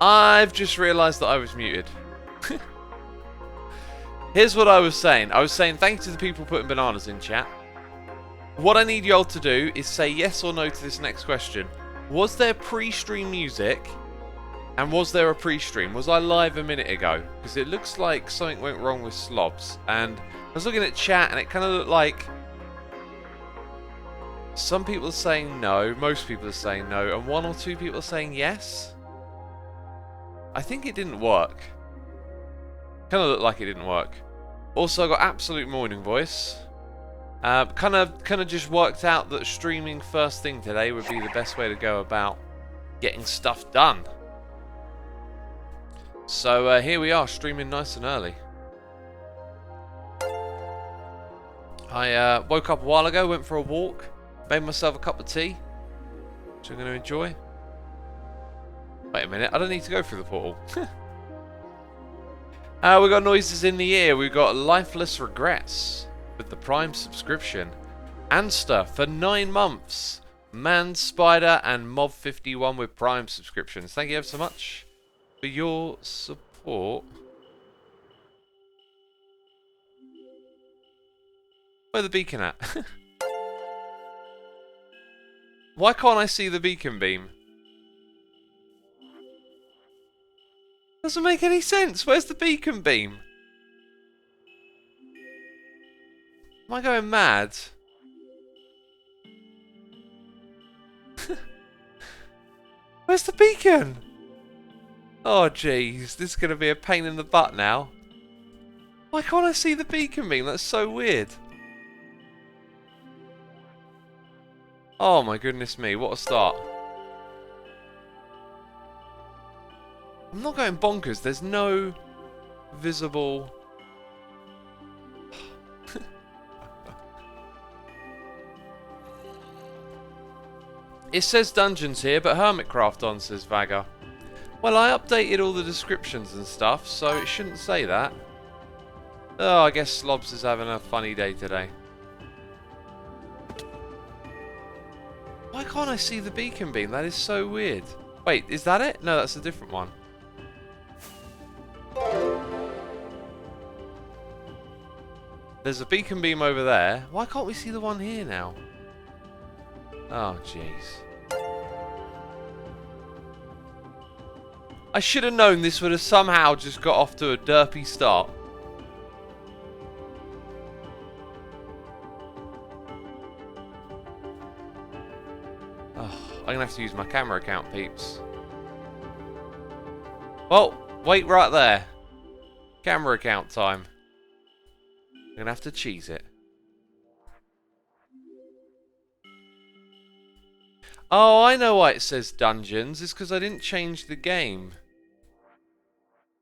I've just realised that I was muted. Here's what I was saying. I was saying thank you to the people putting bananas in chat. What I need y'all to do is say yes or no to this next question. Was there pre-stream music? And was there a pre-stream? Was I live a minute ago? Because it looks like something went wrong with Slobs. And I was looking at chat and it kind of looked like some people are saying no, most people are saying no, and 1 or 2 people are saying yes. I think it didn't work. Kind of looked like it didn't work. Also, I got absolute morning voice. Kind of just worked out that streaming first thing today would be the best way to go about getting stuff done. So here we are, streaming nice and early. I woke up a while ago, went for a walk, made myself a cup of tea, which I'm going to enjoy. Wait a minute, I don't need to go through the portal. We got noises in the ear. We got Lifeless Regrets with the Prime subscription. Anster for 9 months. Man Spider and Mob51 with Prime subscriptions. Thank you ever so much for your support. Where's the beacon at? Why can't I see the beacon beam? Doesn't make any sense. Where's the beacon beam? Am I going mad? Where's the beacon? Oh jeez, this is going to be a pain in the butt now. Why can't I see the beacon beam? That's so weird. Oh my goodness me, what a start. I'm not going bonkers, there's no visible... It says dungeons here, but Hermitcraft on, says Vagger. Well, I updated all the descriptions and stuff, so it shouldn't say that. Oh, I guess Slobs is having a funny day today. Why can't I see the beacon beam? That is so weird. Wait, is that it? No, that's a different one. There's a beacon beam over there. Why can't we see the one here now? Oh, jeez. I should have known this would have somehow just got off to a derpy start. Oh, I'm going to have to use my camera account, peeps. Well, wait right there. Camera account time. I'm going to have to cheese it. Oh, I know why it says dungeons. It's because I didn't change the game.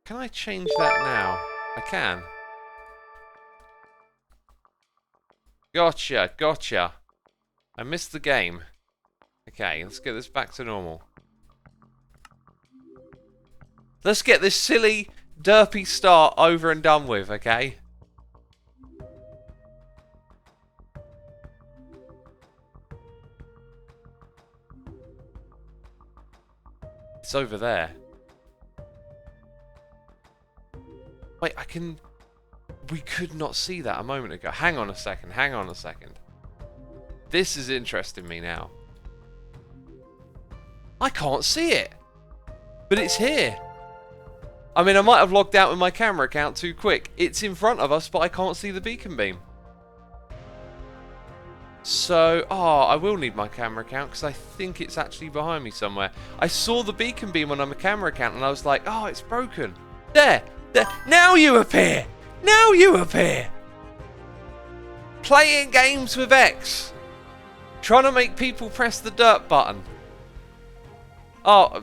Can I change that now? I can. Gotcha, gotcha. I missed the game. Okay, let's get this back to normal. Let's get this silly, derpy start over and done with, okay? It's over there. Wait, I can... We could not see that a moment ago. Hang on a second, hang on a second. This is interesting me now. I can't see it. But it's here. I mean, I might have logged out with my camera account too quick. It's in front of us, but I can't see the beacon beam. So, I will need my camera account because I think it's actually behind me somewhere. I saw the beacon beam on my camera account and I was like, oh, it's broken. There. Now you appear. Now you appear. Playing games with X. Trying to make people press the dirt button. Oh,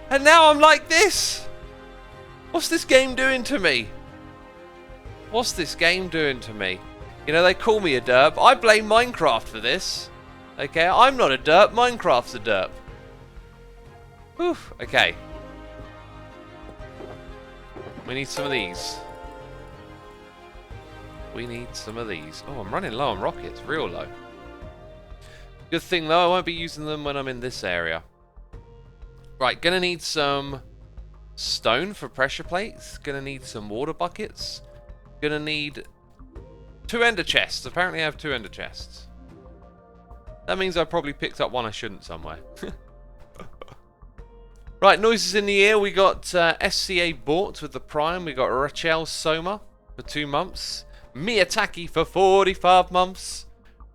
and now I'm like this. What's this game doing to me? What's this game doing to me? You know, they call me a derp. I blame Minecraft for this. Okay, I'm not a derp. Minecraft's a derp. Whew, okay. We need some of these. We need some of these. Oh, I'm running low on rockets. Real low. Good thing, though, I won't be using them when I'm in this area. Right, gonna need some Stone for pressure plates. Gonna need some water buckets. Gonna need 2 ender chests. Apparently I have 2 ender chests. That means I probably picked up one I shouldn't somewhere. Right, noises in the ear. We got SCA bought with the Prime. We got Rachel Soma for 2 months. Miyataki for 45 months.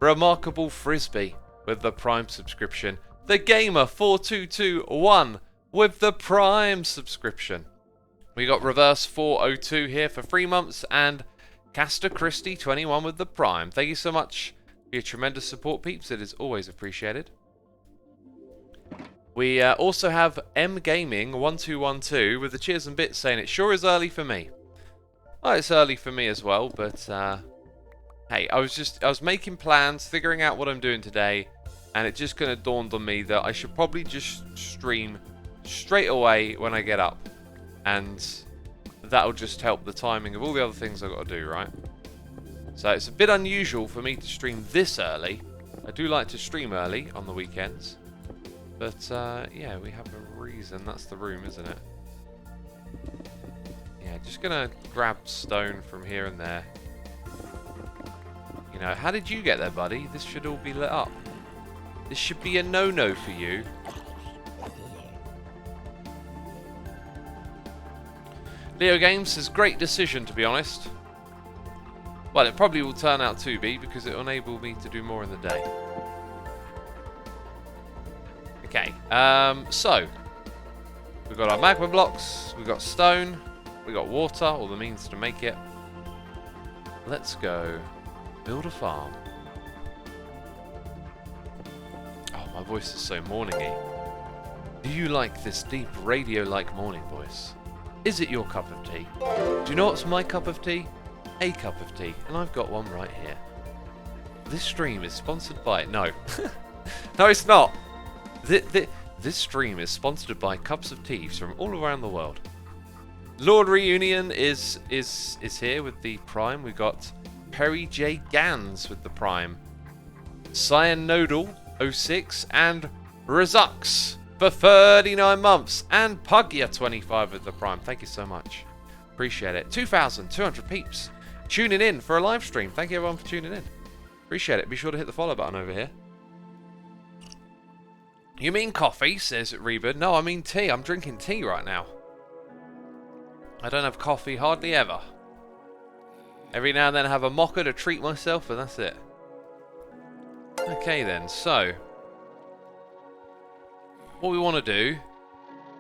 Remarkable Frisbee with the Prime subscription. The Gamer 4221 with the Prime subscription. We got Reverse 402 here for 3 months. And Caster Christie 21 with the Prime. Thank you so much for your tremendous support, peeps. It is always appreciated. We also have M Gaming 1212 with the cheers and bits saying it sure is early for me. Oh, it's early for me as well, but hey, I was making plans, figuring out what I'm doing today, and it just kind of dawned on me that I should probably just stream straight away when I get up, and that'll just help the timing of all the other things I've got to do, right? So it's a bit unusual for me to stream this early. I do like to stream early on the weekends. But, yeah, we have a reason. That's the room, isn't it? Yeah, just gonna grab stone from here and there. You know, how did you get there, buddy? This should all be lit up. This should be a no-no for you. Leo Games says, great decision, to be honest. Well, it probably will turn out to be, because it will enable me to do more in the day. Okay, so we've got our magma blocks, we've got stone, we've got water, or the means to make it. Let's go build a farm. Oh, my voice is so morning-y. Do you like this deep radio-like morning voice? Is it your cup of tea? Do you know what's my cup of tea? A cup of tea, and I've got one right here. This stream is sponsored by... No. No, it's not. This stream is sponsored by cups of tea from all around the world. Lord Reunion is here with the Prime. We got Perry J. Gans with the Prime. Cyan Nodal 06 and Razux for 39 months. And Pugya 25 with the Prime. Thank you so much. Appreciate it. 2,200 peeps tuning in for a live stream. Thank you everyone for tuning in. Appreciate it. Be sure to hit the follow button over here. You mean coffee, says Rebird. No, I mean tea. I'm drinking tea right now. I don't have coffee hardly ever. Every now and then I have a mocha to treat myself, and that's it. Okay then, so what we want to do,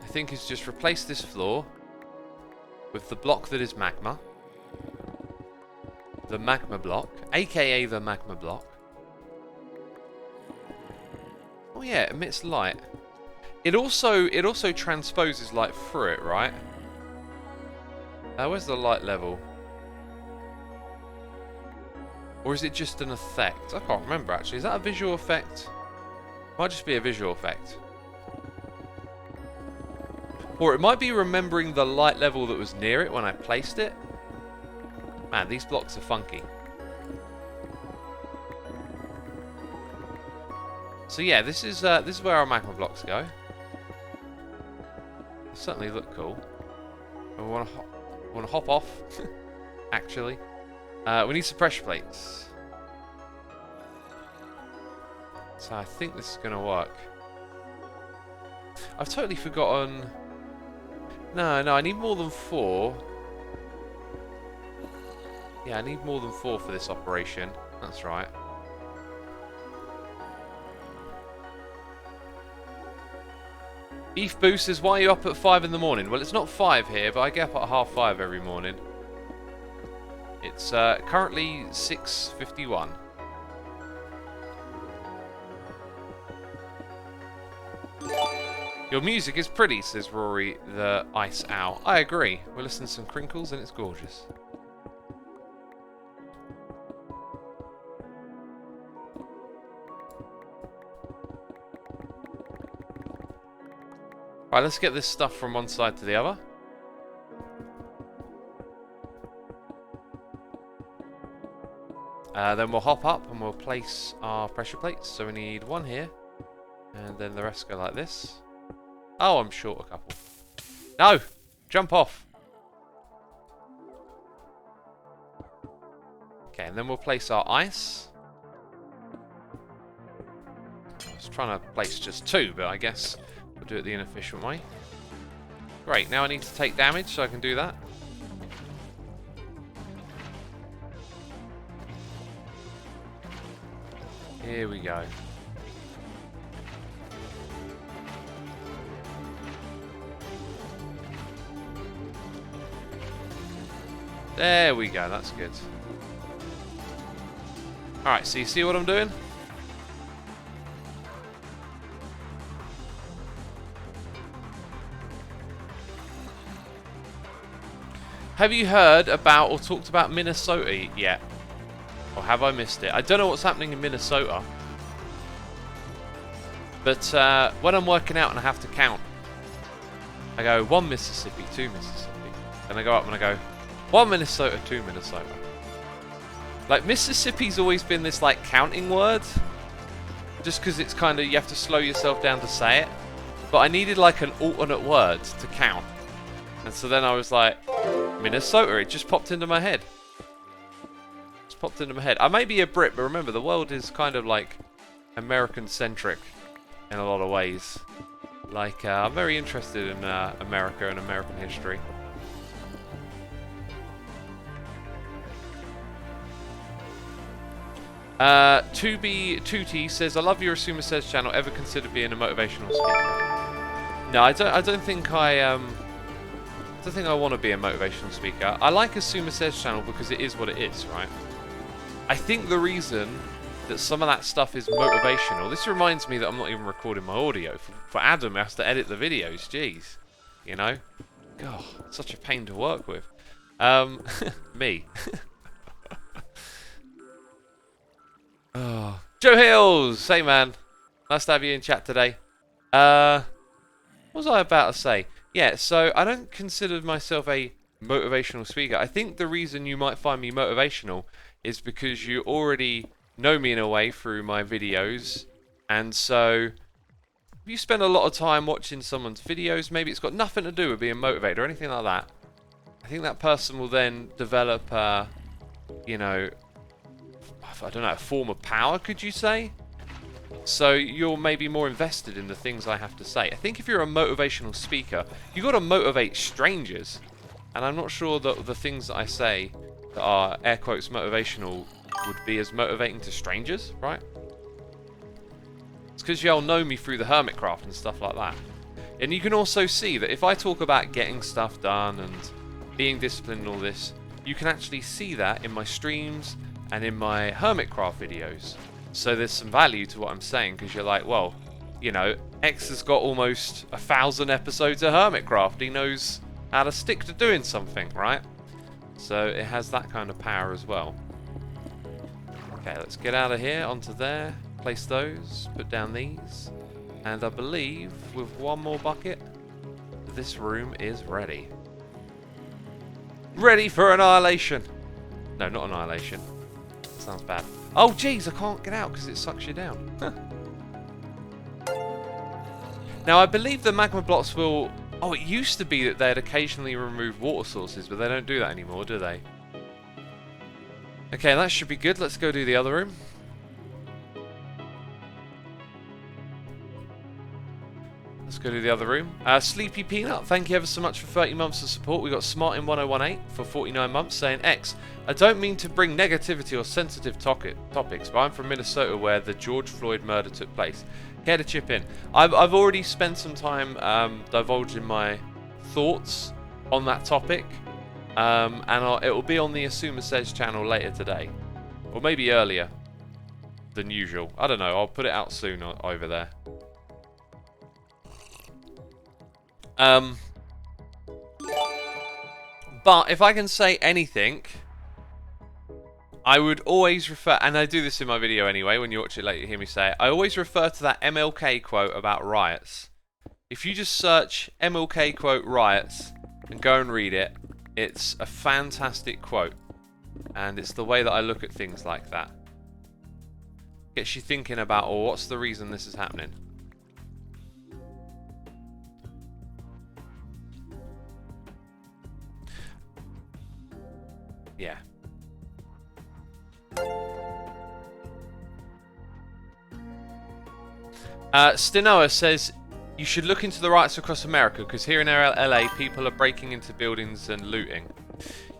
I think, is just replace this floor with the block that is magma. The magma block, aka the magma block. Oh yeah, it emits light. It also transposes light through it, right? Where's the light level? Or is it just an effect? I can't remember actually. Is that a visual effect? Might just be a visual effect. Or it might be remembering the light level that was near it when I placed it. Man, these blocks are funky. So yeah, this is where our magma blocks go. They certainly look cool. And we want to hop off. Actually, we need some pressure plates. So I think this is going to work. I've totally forgotten. No, I need more than 4. Yeah, I need more than 4 for this operation. That's right. Eve Boost says, why are you up at 5 in the morning? Well, it's not 5 here, but I get up at 5:30 every morning. It's currently 6:51. Your music is pretty, says Rory the Ice Owl. I agree. We're listening to some crinkles and it's gorgeous. Right, let's get this stuff from one side to the other. Then we'll hop up and we'll place our pressure plates. So we need 1 here. And then the rest go like this. Oh, I'm short a couple. No! Jump off. Okay, and then we'll place our ice. I was trying to place just 2, but I guess we'll do it the inefficient way. Great, now I need to take damage so I can do that. Here we go. There we go, that's good. Alright, so you see what I'm doing? Have you heard about or talked about Minnesota yet? Or have I missed it? I don't know what's happening in Minnesota. But when I'm working out and I have to count, I go 1 Mississippi, 2 Mississippi. And I go up and I go 1 Minnesota, 2 Minnesota. Like, Mississippi's always been this, like, counting word. Just because it's kind of, you have to slow yourself down to say it. But I needed, like, an alternate word to count. And so then I was like, Minnesota. It just popped into my head. Just popped into my head. I may be a Brit, but remember, the world is kind of, like, American-centric in a lot of ways. Like, I'm very interested in America and American history. Tuti says, I love your Assumer Says channel. Ever consider being a motivational speaker? No, I don't think I want to be a motivational speaker. I like Assumer Says channel because it is what it is, right? I think the reason that some of that stuff is motivational. This reminds me that I'm not even recording my audio. For Adam, who has to edit the videos. Jeez, you know, God, such a pain to work with. Me. Oh. Joe Hills! Hey man, nice to have you in chat today. What was I about to say? Yeah, so I don't consider myself a motivational speaker. I think the reason you might find me motivational is because you already know me in a way through my videos. And so, if you spend a lot of time watching someone's videos, maybe it's got nothing to do with being motivated or anything like that. I think that person will then develop, you know, I don't know, a form of power, could you say? So you're maybe more invested in the things I have to say. I think if you're a motivational speaker, you've got to motivate strangers. And I'm not sure that the things that I say that are air quotes motivational would be as motivating to strangers, right? It's because y'all know me through the Hermitcraft and stuff like that. And you can also see that if I talk about getting stuff done and being disciplined and all this, you can actually see that in my streams and in my Hermitcraft videos. So there's some value to what I'm saying, because you're like, well, you know, X has got almost 1,000 episodes of Hermitcraft. He knows how to stick to doing something, right? So it has that kind of power as well. Okay, let's get out of here, onto there, place those, put down these, and I believe with one more bucket, this room is ready. Ready for annihilation! No, not annihilation. Sounds bad. Oh, jeez, I can't get out because it sucks you down. Now, I believe the magma blocks will... Oh, it used to be that they'd occasionally remove water sources, but they don't do that anymore, do they? Okay, that should be good. Let's go do the other room. Let's go to the other room. Sleepy Peanut, thank you ever so much for 30 months of support. We got Smartin1018 for 49 months saying, X, I don't mean to bring negativity or sensitive topics, but I'm from Minnesota where the George Floyd murder took place. Care to chip in? I've already spent some time divulging my thoughts on that topic, and it will be on the Assumer Says channel later today, or maybe earlier than usual. I don't know, I'll put it out soon over there. But if I can say anything, I would always refer, and I do this in my video anyway, when you watch it later you hear me say it, I always refer to that MLK quote about riots. If you just search MLK quote riots and go and read it, it's a fantastic quote. And it's the way that I look at things like that. Gets you thinking about, oh, what's the reason this is happening? yeah. Stinoa says, you should look into the riots across America, because here in LA, people are breaking into buildings and looting.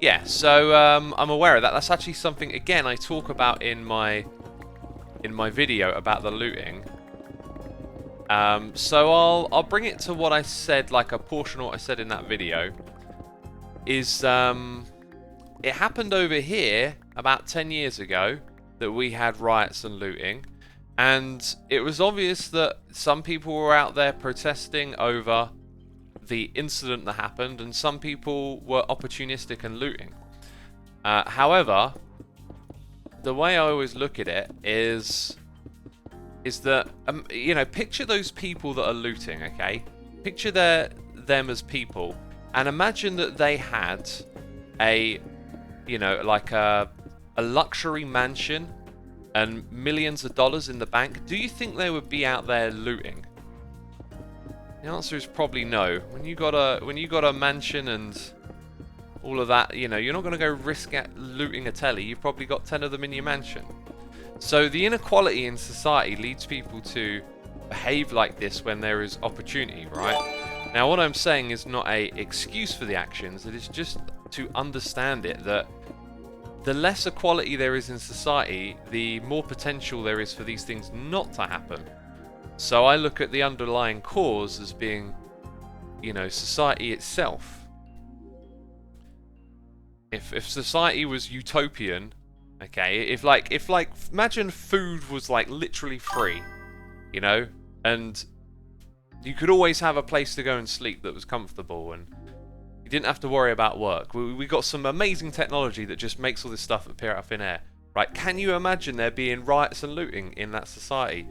Yeah, so I'm aware of that. That's actually something, again, I talk about in my video about the looting. So I'll bring it to what I said, like a portion of what I said in that video. Is it happened over here about 10 years ago that we had riots and looting. And it was obvious that some people were out there protesting over the incident that happened, and some people were opportunistic and looting. However, the way I always look at it is that, you know, picture those people that are looting, okay? Picture them as people, and imagine that they had a, you know, like a luxury mansion and millions of dollars in the bank. Do you think they would be out there looting? The answer is probably no. When you got a mansion and all of that, you know, you're not going to go risk looting a telly. You've probably got 10 of them in your mansion. So the inequality in society leads people to behave like this when there is opportunity, right? Now, what I'm saying is not a excuse for the actions. It is just to understand it, that the less equality there is in society, the more potential there is for these things not to happen. So I look at the underlying cause as being, you know, society itself. If society was utopian, okay, if like imagine food was like literally free, you know, and you could always have a place to go and sleep that was comfortable, and you didn't have to worry about work. We got some amazing technology that just makes all this stuff appear out of thin air, right? Can you imagine there being riots and looting in that society?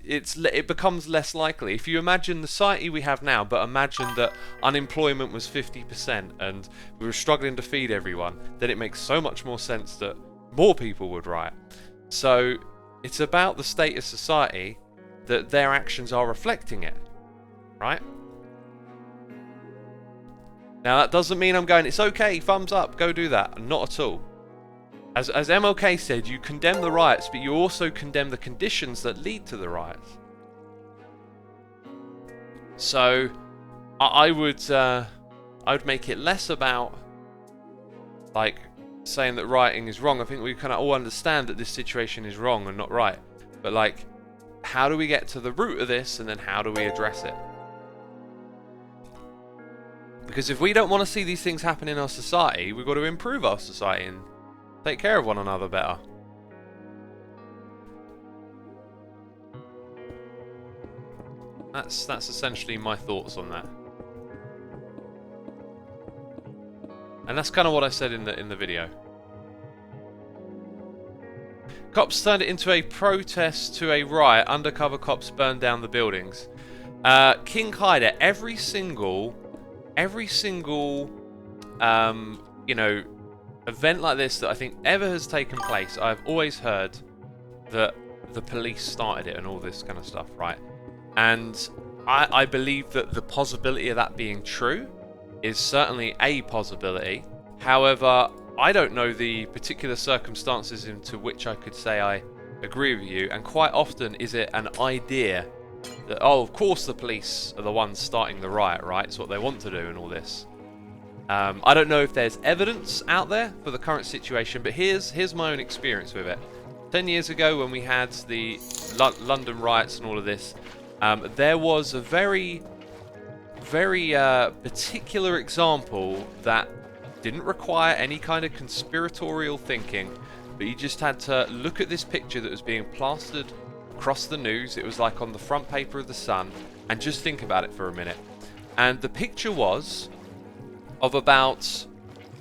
It becomes less likely. If you imagine the society we have now, but imagine that unemployment was 50% and we were struggling to feed everyone, then it makes so much more sense that more people would riot. So it's about the state of society, that their actions are reflecting it, right? Now that doesn't mean I'm going, it's okay, thumbs up, go do that. Not at all. As MLK said, you condemn the riots, but you also condemn the conditions that lead to the riots. So I would make it less about like saying that rioting is wrong. I think we kind of all understand that this situation is wrong and not right. But like, how do we get to the root of this, and then how do we address it? Because if we don't want to see these things happen in our society, we've got to improve our society and take care of one another better. That's essentially my thoughts on that. And that's kind of what I said in the video. Cops turned it into a protest to a riot. Undercover cops burned down the buildings. King Hyder, every single you know, event like this that I think ever has taken place, I've always heard that the police started it and all this kind of stuff, right? And I believe that the possibility of that being true is certainly a possibility. However, I don't know the particular circumstances into which I could say I agree with you, and quite often is it an idea that, oh, of course the police are the ones starting the riot, right? It's what they want to do and all this. I don't know if there's evidence out there for the current situation, but here's my own experience with it. 10 years ago, when we had the London riots and all of this, there was a very particular example that didn't require any kind of conspiratorial thinking, but you just had to look at this picture that was being plastered across the news. It was like on the front paper of the Sun, and just think about it for a minute. And the picture was of about,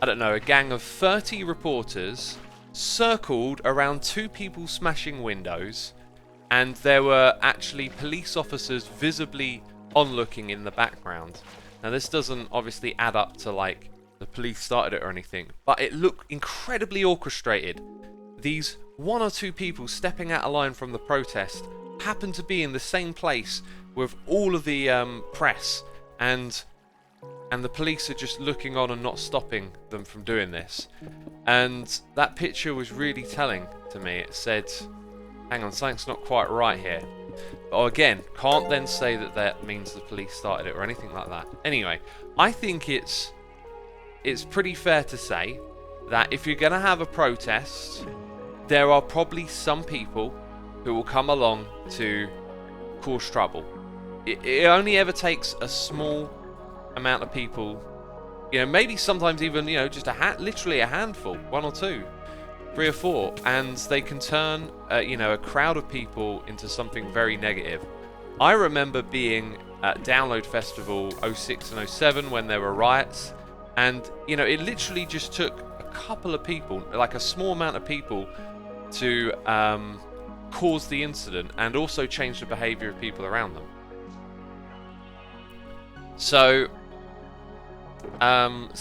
I don't know, a gang of 30 reporters circled around two people smashing windows, and there were actually police officers visibly onlooking in the background. Now this doesn't obviously add up to like the police started it or anything, but it looked incredibly orchestrated. These one or two people stepping out of line from the protest happened to be in the same place with all of the press, and and the police are just looking on and not stopping them from doing this. And that picture was really telling to me. It said, hang on, something's not quite right here. But again, can't then say that that means the police started it or anything like that. Anyway, I think it's pretty fair to say that if you're going to have a protest, there are probably some people who will come along to cause trouble. It only ever takes a small amount of people, you know, maybe sometimes even, you know, just literally a handful, 1 or 2, 3 or 4, and they can turn, you know, a crowd of people into something very negative. I remember being at Download Festival 06 and 07 when there were riots, and, you know, it literally just took a couple of people, like a small amount of people, to cause the incident and also change the behavior of people around them. So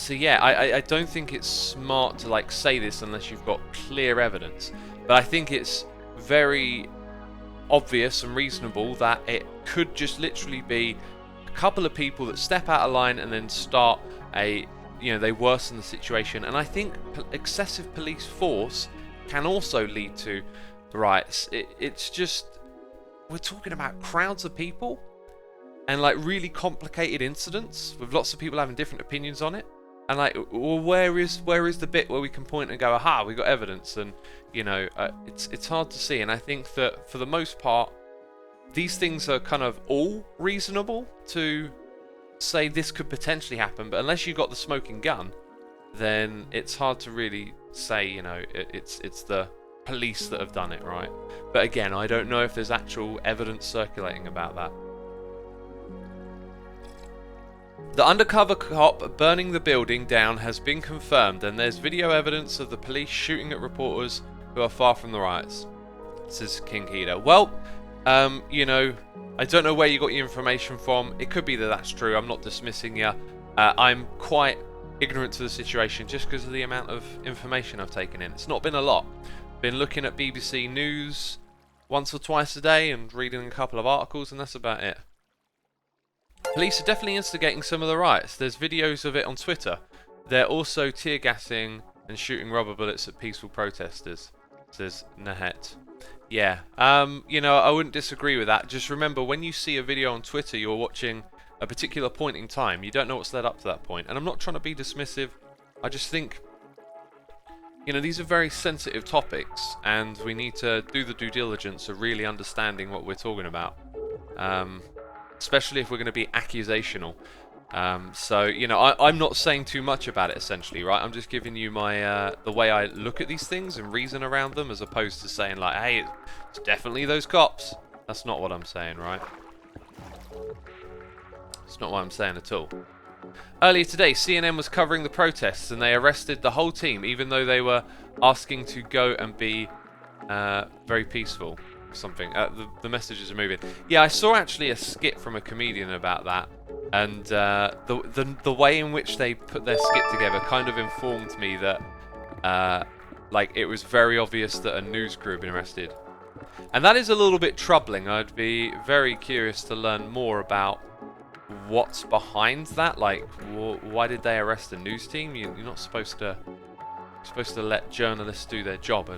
yeah, I don't think it's smart to like say this unless you've got clear evidence, but I think it's very obvious and reasonable that it could just literally be a couple of people that step out of line and then start they worsen the situation. And I think excessive police force can also lead to riots. It's just, we're talking about crowds of people and like really complicated incidents with lots of people having different opinions on it. And like, well, where is the bit where we can point and go, aha, we got evidence? And you know, it's hard to see. And I think that for the most part, these things are kind of all reasonable to say this could potentially happen. But unless you got the smoking gun, then it's hard to really say, you know, it's the police that have done it, right? But again, I don't know if there's actual evidence circulating about that. The undercover cop burning the building down has been confirmed, and there's video evidence of the police shooting at reporters who are far from the riots, says King Heater. Well, you know, I don't know where you got your information from. It could be that that's true. I'm not dismissing you. I'm quite ignorant to the situation just because of the amount of information I've taken in. It's not been a lot. Been looking at BBC News once or twice a day and reading a couple of articles, and that's about it. Police are definitely instigating some of the riots. There's videos of it on Twitter. They're also tear gassing and shooting rubber bullets at peaceful protesters, says Nahet. Yeah, you know, I wouldn't disagree with that. Just remember, when you see a video on Twitter, you're watching a particular point in time. You don't know what's led up to that point. And I'm not trying to be dismissive. I just think, you know, these are very sensitive topics, and we need to do the due diligence of really understanding what we're talking about. Especially if we're going to be accusational. So, you know, I'm not saying too much about it, essentially, right? I'm just giving you my the way I look at these things and reason around them, as opposed to saying, like, hey, it's definitely those cops. That's not what I'm saying, right? It's not what I'm saying at all. Earlier today, CNN was covering the protests, and they arrested the whole team, even though they were asking to go and be very peaceful. Something. The messages are moving. Yeah, I saw actually a skit from a comedian about that, and the way in which they put their skit together kind of informed me that like it was very obvious that a news crew had been arrested, and that is a little bit troubling. I'd be very curious to learn more about what's behind that. Like, why did they arrest a news team? You're not supposed to let journalists do their job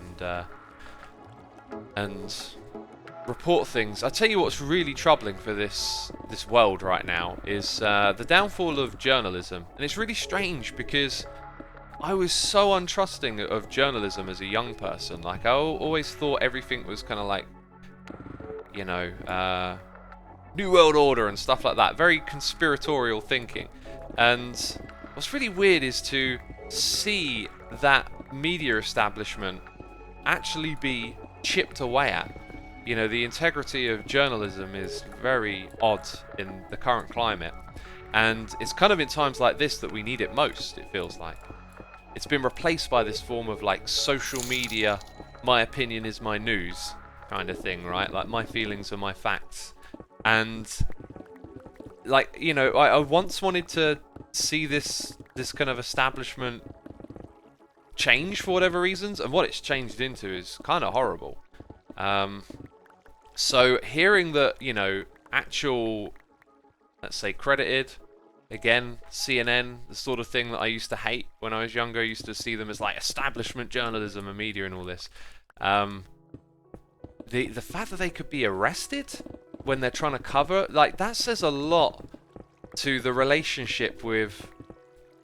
and report things. I tell you what's really troubling for this world right now is the downfall of journalism. And it's really strange because I was so untrusting of journalism as a young person. Like, I always thought everything was kind of like, you know, New World Order and stuff like that. Very conspiratorial thinking. And what's really weird is to see that media establishment actually be chipped away at. You know, the integrity of journalism is very odd in the current climate, and it's kind of in times like this that we need it most, it feels like. It's been replaced by this form of like social media, my opinion is my news kind of thing, right? Like, my feelings are my facts. And like, you know, I once wanted to see this kind of establishment change for whatever reasons, and what it's changed into is kind of horrible. So hearing that, you know, actual, let's say, credited Again, CNN, the sort of thing that I used to hate when I was younger. I used to see them as like establishment journalism and media and all this. The fact that they could be arrested when they're trying to cover, like, that says a lot to the relationship with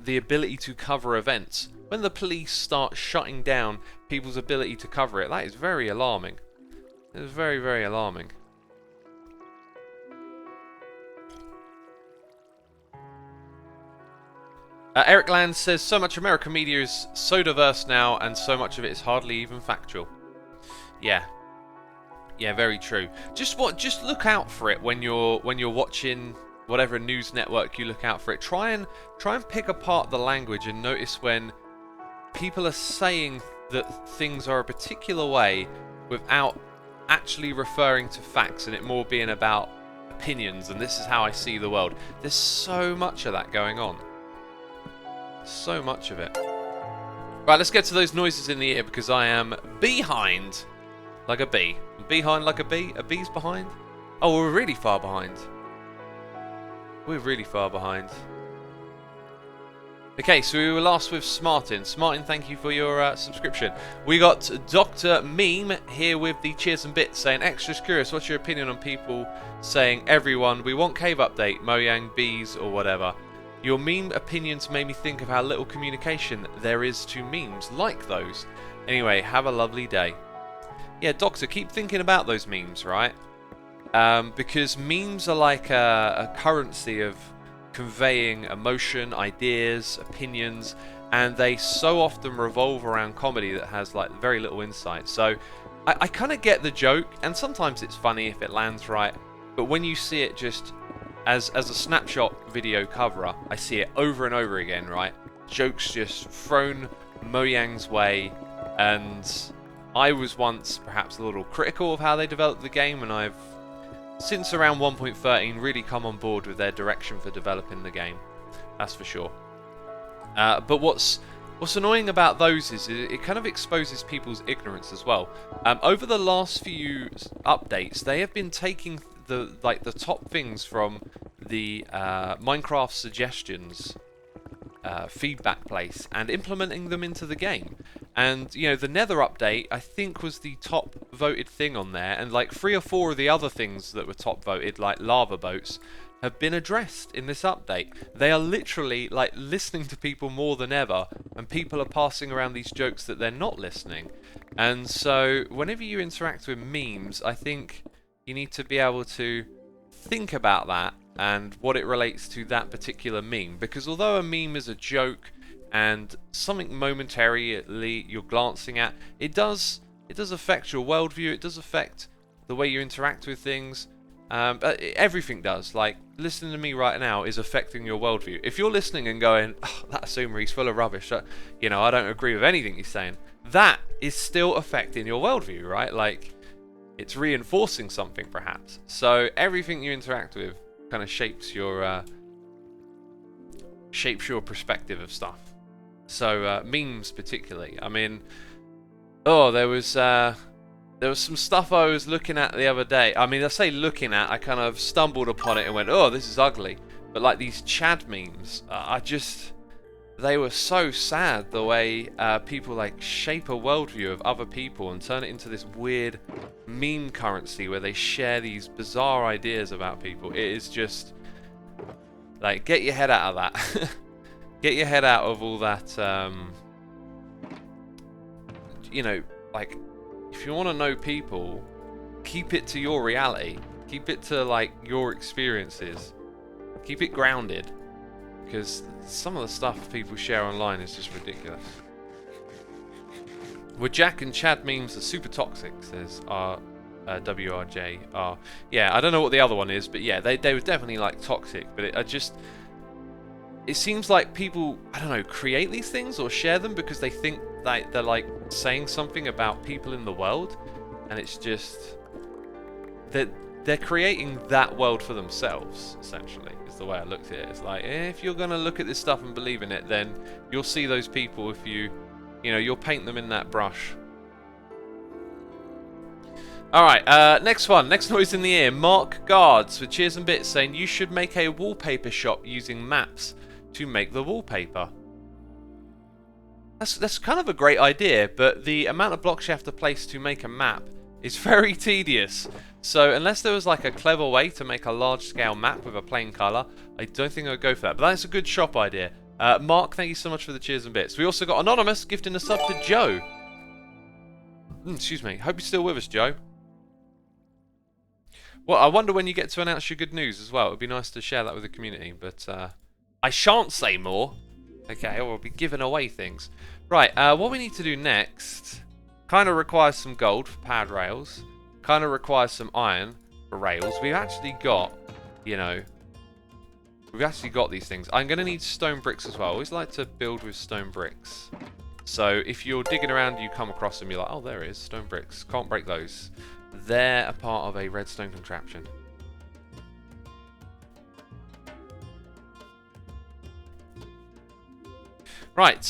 the ability to cover events. When the police start shutting down people's ability to cover it, that is very alarming. It is very, very alarming. Eric Land says, so much American media is so diverse now, and so much of it is hardly even factual. Yeah. Yeah, very true. Just look out for it when you're watching whatever news network you look out for it. Try and pick apart the language and notice when people are saying that things are a particular way without actually referring to facts, and it more being about opinions and this is how I see the world. There's so much of that going on. So much of it. Right, let's get to those noises in the ear because I am behind like a bee. Behind like a bee? A bee's behind? Oh, we're really far behind. We're really far behind. Okay, so we were last with Smartin. Smartin, thank you for your subscription. We got Dr. Meme here with the cheers and bits saying, extra curious, what's your opinion on people saying, everyone, we want cave update, Mojang, bees, or whatever? Your meme opinions made me think of how little communication there is to memes like those. Anyway, have a lovely day. Yeah, Doctor, keep thinking about those memes, right? Because memes are like a currency of conveying emotion, ideas, opinions, and they so often revolve around comedy that has like very little insight. So I kind of get the joke, and sometimes it's funny if it lands right, but when you see it just as a snapshot video cover, I see it over and over again, right? Jokes just thrown Mojang's way, and I was once perhaps a little critical of how they developed the game, and I've since around 1.13 really come on board with their direction for developing the game. That's for sure. But what's annoying about those is it kind of exposes people's ignorance as well. Over the last few updates, they have been taking the top things from the Minecraft suggestions feedback place and implementing them into the game. And you know, the Nether update I think was the top voted thing on there, and like 3 or 4 of the other things that were top voted, like lava boats, have been addressed in this update. They are literally like listening to people more than ever, and people are passing around these jokes that they're not listening. And so whenever you interact with memes, I think you need to be able to think about that and what it relates to that particular meme, because although a meme is a joke and something momentarily you're glancing at, it does affect your worldview, it does affect the way you interact with things. Everything does. Like, listening to me right now is affecting your worldview. If you're listening and going, oh, that Assumer, he's full of rubbish, you know, I don't agree with anything he's saying, that is still affecting your worldview, right? Like, it's reinforcing something perhaps. So everything you interact with kind of shapes your perspective of stuff. So memes particularly. I mean, there was some stuff I was looking at the other day. I mean, I say looking at, I kind of stumbled upon it and went, oh, this is ugly. But like these Chad memes, they were so sad the way people like shape a worldview of other people and turn it into this weird meme currency where they share these bizarre ideas about people. It is just like, get your head out of that. Get your head out of all that, you know, like, if you want to know people, keep it to your reality. Keep it to, like, your experiences. Keep it grounded. Because some of the stuff people share online is just ridiculous. Well, Jack and Chad memes are super toxic, says WRJ. Yeah, I don't know what the other one is, but yeah, they were definitely, like, toxic. But it seems like people, I don't know, create these things or share them because they think that they're like saying something about people in the world, and it's just they're creating that world for themselves, essentially, is the way I looked at it. It's like, if you're gonna look at this stuff and believe in it, then you'll see those people if you'll paint them in that brush. Alright, next one. Next noise in the ear. Mark Guards with cheers and bits saying you should make a wallpaper shop using maps to make the wallpaper. That's kind of a great idea, but the amount of blocks you have to place to make a map is very tedious. So unless there was like a clever way to make a large scale map with a plain colour, I don't think I would go for that. But that's a good shop idea. Mark, thank you so much for the cheers and bits. We also got Anonymous gifting a sub to Joe. Excuse me. Hope you're still with us, Joe. Well, I wonder when you get to announce your good news as well. It would be nice to share that with the community, but I shan't say more. Okay, or I'll be giving away things. Right, what we need to do next kind of requires some gold for pad rails. Kind of requires some iron for rails. We've actually got, you know, we've actually got these things. I'm going to need stone bricks as well. I always like to build with stone bricks. So if you're digging around, you come across them, you're like, oh, there it is, stone bricks. Can't break those. They're a part of a redstone contraption. Right,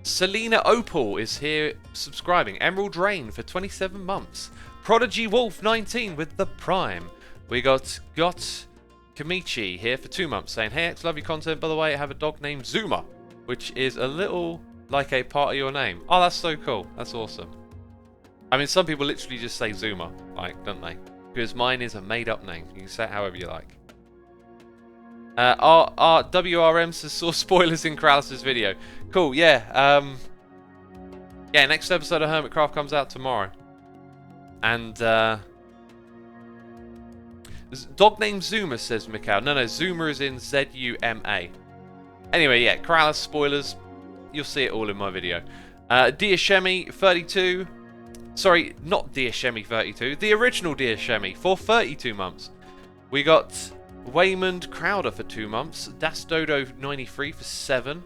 Selena Opal is here subscribing. Emerald Rain for 27 months. Prodigy Wolf 19 with the Prime. We got Kamichi here for 2 months saying, hey X, love your content. By the way, I have a dog named Zuma, which is a little like a part of your name. Oh, that's so cool. That's awesome. I mean, some people literally just say Zuma, like, don't they? Because mine is a made-up name. You can say it however you like. WRM says saw spoilers in Krallis' video. Cool, yeah. Yeah, next episode of Hermitcraft comes out tomorrow. And, dog named Zuma, says Mikhail. No, Zuma is in Z-U-M-A. Anyway, yeah, Krallis spoilers. You'll see it all in my video. Diashemi 32. Sorry, not Diashemi 32. The original Diashemi for 32 months. We got Waymond Crowder for 2 months. Das Dodo 93 for 7.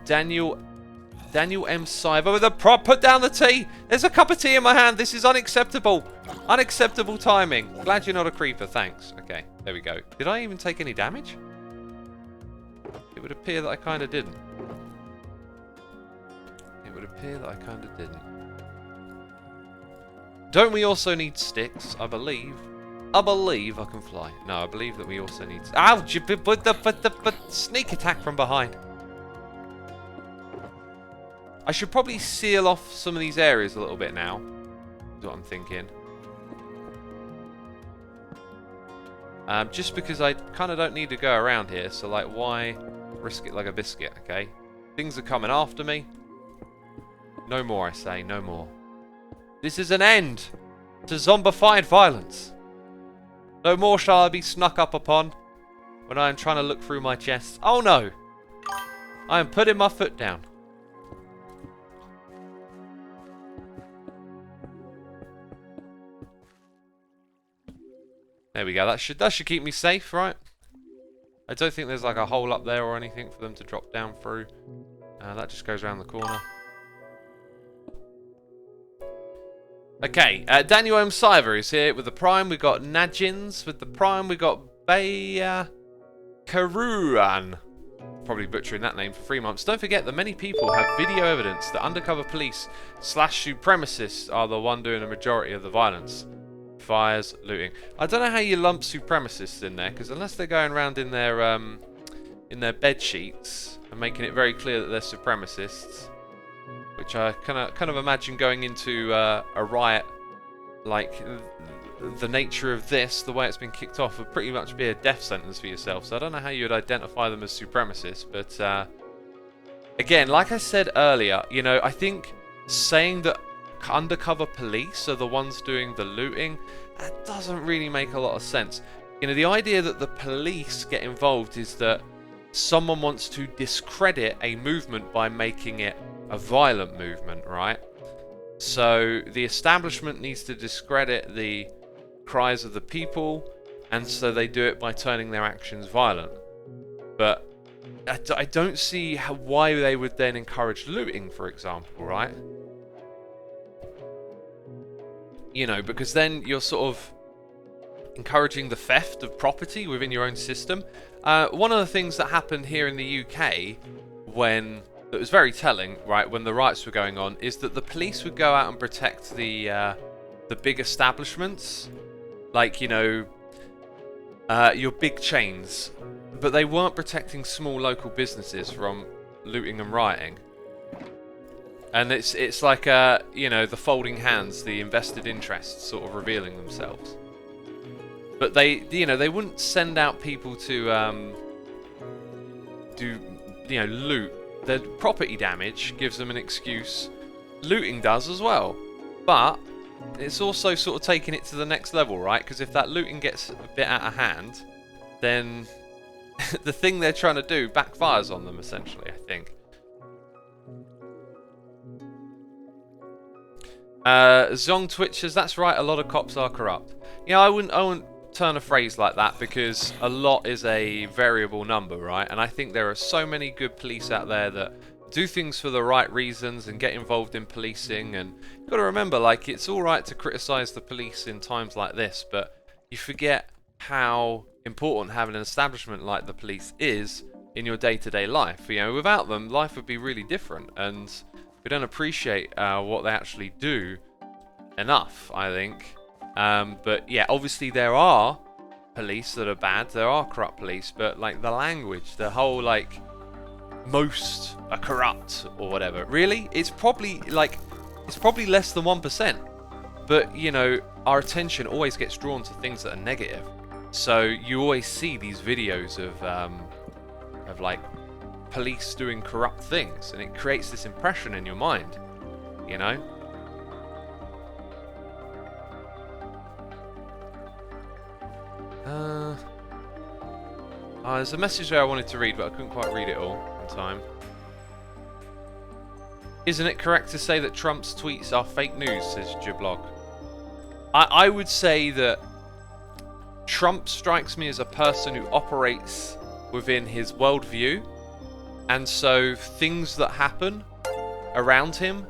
Daniel M. Siver with a prop. Put down the tea. There's a cup of tea in my hand. This is unacceptable. Unacceptable timing. Glad you're not a creeper. Thanks. Okay, there we go. Did I even take any damage? It would appear that I kind of didn't. It would appear that I kind of didn't. Don't we also need sticks? I believe I can fly. No, I believe that we also need... Ouch! But sneak attack from behind. I should probably seal off some of these areas a little bit now. Is what I'm thinking. Just because I kind of don't need to go around here. So, like, why risk it like a biscuit, okay? Things are coming after me. No more, I say. No more. This is an end to zombified violence. No more shall I be snuck up upon when I am trying to look through my chest. Oh no! I am putting my foot down. There we go. That should keep me safe, right? I don't think there's like a hole up there or anything for them to drop down through. That just goes around the corner. Okay, Daniel M. Siver is here with the Prime. We've got Najins with the Prime. We've got Baya Karuan. Probably butchering that name for 3 months. Don't forget that many people have video evidence that undercover police / supremacists are the one doing the majority of the violence. Fires, looting. I don't know how you lump supremacists in there, because unless they're going around in their bed sheets and making it very clear that they're supremacists, which I kind of imagine going into a riot like the nature of this, the way it's been kicked off, would pretty much be a death sentence for yourself. So I don't know how you would identify them as supremacists, but again, like I said earlier, you know, I think saying that undercover police are the ones doing the looting, that doesn't really make a lot of sense. You know, the idea that the police get involved is that someone wants to discredit a movement by making it a violent movement, right? So the establishment needs to discredit the cries of the people, and so they do it by turning their actions violent. But I don't see why they would then encourage looting, for example, right? You know, because then you're sort of encouraging the theft of property within your own system. One of the things that happened here in the UK that was very telling, right, when the riots were going on, is that the police would go out and protect the the big establishments, like, you know, your big chains, but they weren't protecting small local businesses from looting and rioting. And it's like, you know, the folding hands, the invested interests sort of revealing themselves. But they, you know, they wouldn't send out people to do, you know, loot. The property damage gives them an excuse. Looting does as well. But it's also sort of taking it to the next level, right? Because if that looting gets a bit out of hand, then the thing they're trying to do backfires on them, essentially, I think. Zong Twitchers, that's right, a lot of cops are corrupt. Yeah, I wouldn't turn a phrase like that, because a lot is a variable number, right? And I think there are so many good police out there that do things for the right reasons and get involved in policing. And you've got to remember, like, it's alright to criticise the police in times like this, but you forget how important having an establishment like the police is in your day-to-day life. You know, without them, life would be really different, and we don't appreciate what they actually do enough, I think. But yeah, obviously there are police that are bad, there are corrupt police, but like the language, the whole like, most are corrupt or whatever. Really? It's probably less than 1%. But, you know, our attention always gets drawn to things that are negative. So you always see these videos of like police doing corrupt things, and it creates this impression in your mind, you know? There's a message there I wanted to read, but I couldn't quite read it all in time. Isn't it correct to say that Trump's tweets are fake news, says Jiblog? I would say that Trump strikes me as a person who operates within his worldview, and so things that happen around him,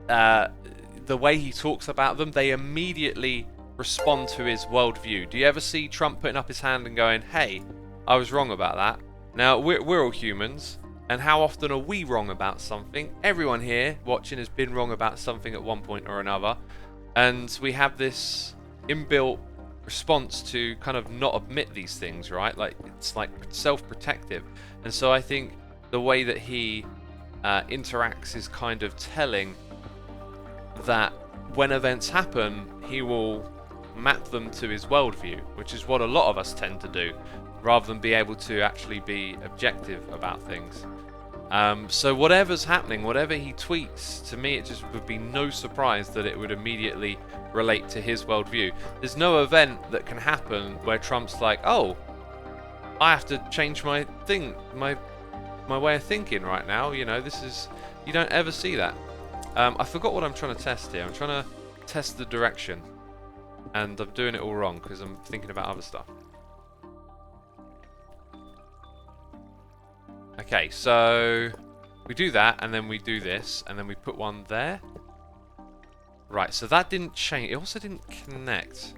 the way he talks about them, they immediately respond to his worldview. Do you ever see Trump putting up his hand and going, hey, I was wrong about that? Now, we're all humans, and how often are we wrong about something? Everyone here watching has been wrong about something at one point or another, and we have this inbuilt response to kind of not admit these things, right? Like, it's like self-protective. And so I think the way that he interacts is kind of telling that when events happen, he will map them to his worldview, which is what a lot of us tend to do, rather than be able to actually be objective about things. So whatever's happening, whatever he tweets, to me it just would be no surprise that it would immediately relate to his worldview. There's no event that can happen where Trump's like, oh, I have to change my thing, my way of thinking right now. You know, this is, you don't ever see that. I forgot what I'm trying to test here. I'm trying to test the direction, and I'm doing it all wrong because I'm thinking about other stuff. Okay, so we do that, and then we do this, and then we put one there. Right, so that didn't change. It also didn't connect.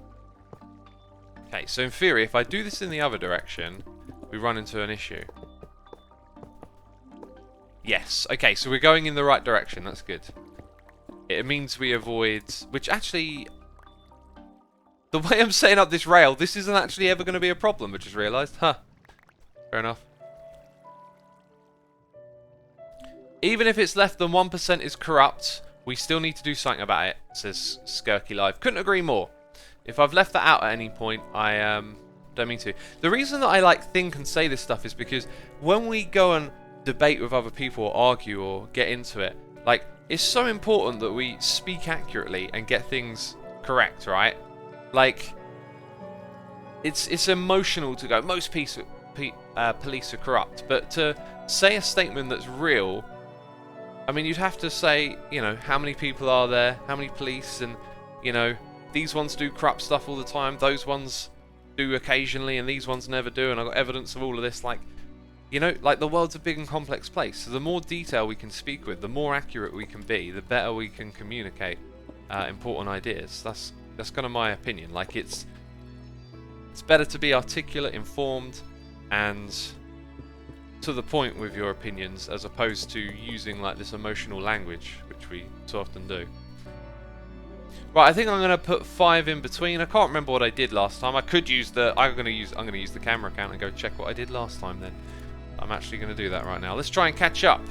Okay, so in theory, if I do this in the other direction, we run into an issue. Yes, okay, so we're going in the right direction. That's good. It means we avoid... Which actually... The way I'm setting up this rail, this isn't actually ever going to be a problem, I just realised. Huh. Fair enough. Even if it's less than 1% is corrupt, we still need to do something about it, says Skirky Live. Couldn't agree more. If I've left that out at any point, I don't mean to. The reason that I like think and say this stuff is because when we go and debate with other people or argue or get into it, like, it's so important that we speak accurately and get things correct, right? Like, it's emotional to go, most police are corrupt, but to say a statement that's real, I mean, you'd have to say, you know, how many people are there, how many police, and, you know, these ones do corrupt stuff all the time, those ones do occasionally, and these ones never do, and I've got evidence of all of this. Like, you know, like, the world's a big and complex place, so the more detail we can speak with, the more accurate we can be, the better we can communicate important ideas. That's kind of my opinion. Like, it's better to be articulate, informed, and to the point with your opinions, as opposed to using like this emotional language, which we so often do. Right, I think I'm gonna put 5 in between. I can't remember what I did last time. I could use the. I'm gonna use the camera account and go check what I did last time. Then I'm actually gonna do that right now. Let's try and catch up.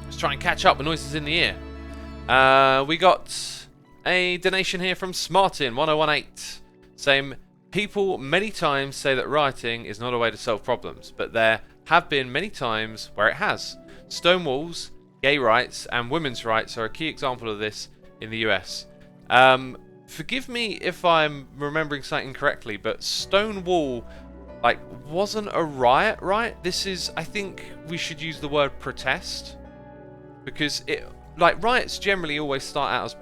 Let's try and catch up. The noise is in the ear. We got a donation here from Smartin1018 saying, people many times say that rioting is not a way to solve problems, but there have been many times where it has. Stonewalls, gay rights, and women's rights are a key example of this in the US. Forgive me if I'm remembering something correctly, but Stonewall, like, wasn't a riot, right? This is, I think we should use the word protest, because it, like, riots generally always start out as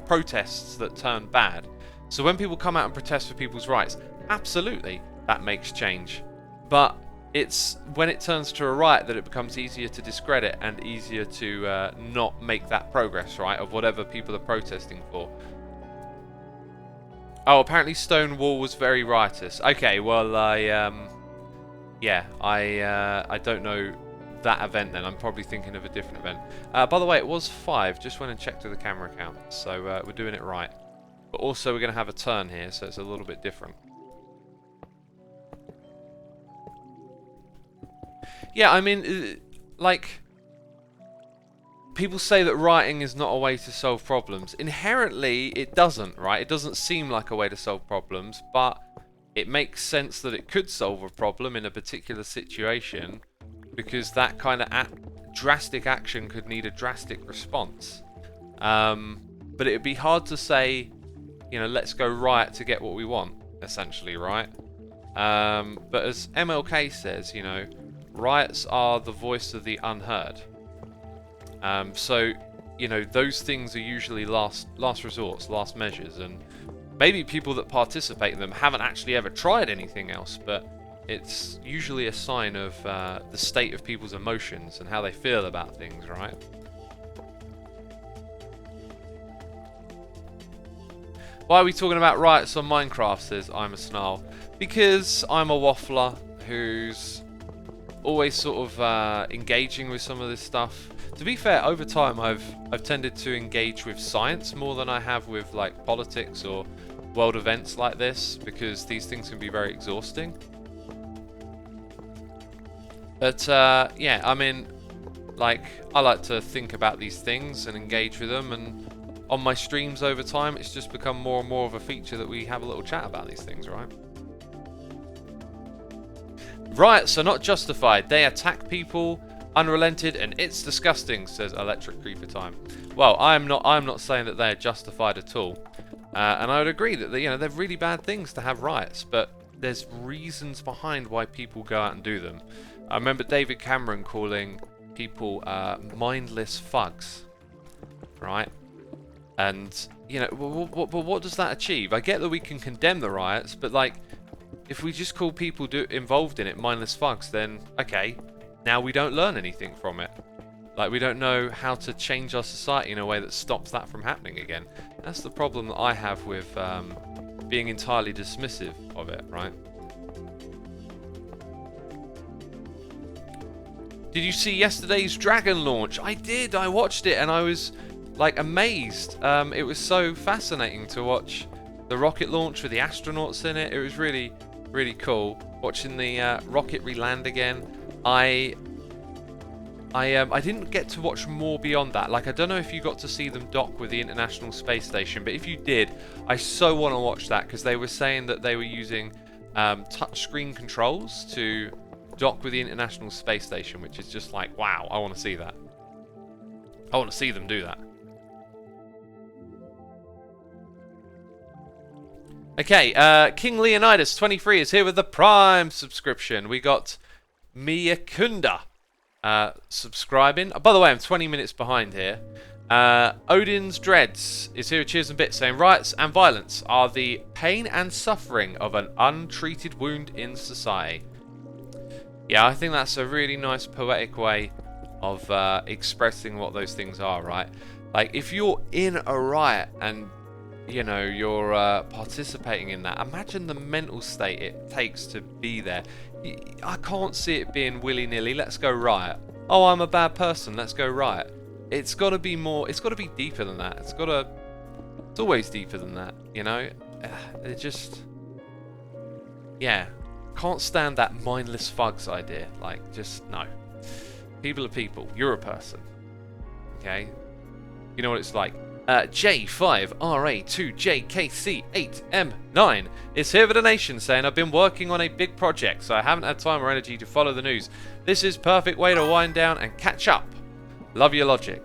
protests that turn bad. So when people come out and protest for people's rights, absolutely, that makes change. But it's when it turns to a riot that it becomes easier to discredit and easier to not make that progress, right, of whatever people are protesting for. Oh, apparently Stonewall was very riotous. Okay, well, I don't know that event then. I'm probably thinking of a different event. By the way, it was 5. Just went and checked to the camera account, so we're doing it right. But also we're going to have a turn here, so it's a little bit different. Yeah, I mean, like, people say that rioting is not a way to solve problems. Inherently, it doesn't, right? It doesn't seem like a way to solve problems, but it makes sense that it could solve a problem in a particular situation, because that kind of drastic action could need a drastic response. But it would be hard to say, you know, let's go riot to get what we want, essentially, right? But as MLK says, you know, riots are the voice of the unheard. So, you know, those things are usually last resorts, last measures, and maybe people that participate in them haven't actually ever tried anything else, but it's usually a sign of the state of people's emotions and how they feel about things, right? Why are we talking about riots on Minecraft, says I'm a Snarl? Because I'm a waffler who's always sort of engaging with some of this stuff. To be fair, over time I've tended to engage with science more than I have with like politics or world events like this, because these things can be very exhausting. But yeah, I mean, like, I like to think about these things and engage with them, and on my streams over time it's just become more and more of a feature that we have a little chat about these things, right? Riots are not justified. They attack people, unrelented, and it's disgusting, says Electric Creeper Time. Well, I'm not saying that they are justified at all. And I would agree that they're really bad things to have riots, but there's reasons behind why people go out and do them. I remember David Cameron calling people mindless thugs, right? And, you know, what does that achieve? I get that we can condemn the riots, but, like, if we just call people involved in it mindless thugs, then, okay, now we don't learn anything from it. Like, we don't know how to change our society in a way that stops that from happening again. That's the problem that I have with being entirely dismissive of it, right? Did you see yesterday's Dragon launch? I did. I watched it and I was, like, amazed. It was so fascinating to watch the rocket launch with the astronauts in it. It was really, really cool. Watching the rocket re-land again. I didn't get to watch more beyond that. Like, I don't know if you got to see them dock with the International Space Station, but if you did, I so want to watch that, because they were saying that they were using touchscreen controls to dock with the International Space Station, which is just like, wow, I want to see that. I want to see them do that. Okay, King Leonidas 23 is here with the Prime subscription. We got Miyakunda subscribing. Oh, by the way, I'm 20 minutes behind here. Odin's Dreads is here with cheers and bits, saying riots and violence are the pain and suffering of an untreated wound in society. Yeah, I think that's a really nice poetic way of expressing what those things are, right? Like, if you're in a riot and, you know, you're participating in that, imagine the mental state it takes to be there. I can't see it being willy-nilly, let's go riot. Oh, I'm a bad person, let's go riot. it's got to be more. It's got to be deeper than that. It's always deeper than that. You know, it just, yeah, can't stand that mindless thugs idea. Like, just no. People are people. You're a person. Okay, you know what it's like. J5RA2JKC8M9 is here for the nation, saying I've been working on a big project, so I haven't had time or energy to follow the news. This is perfect way to wind down and catch up. Love your logic.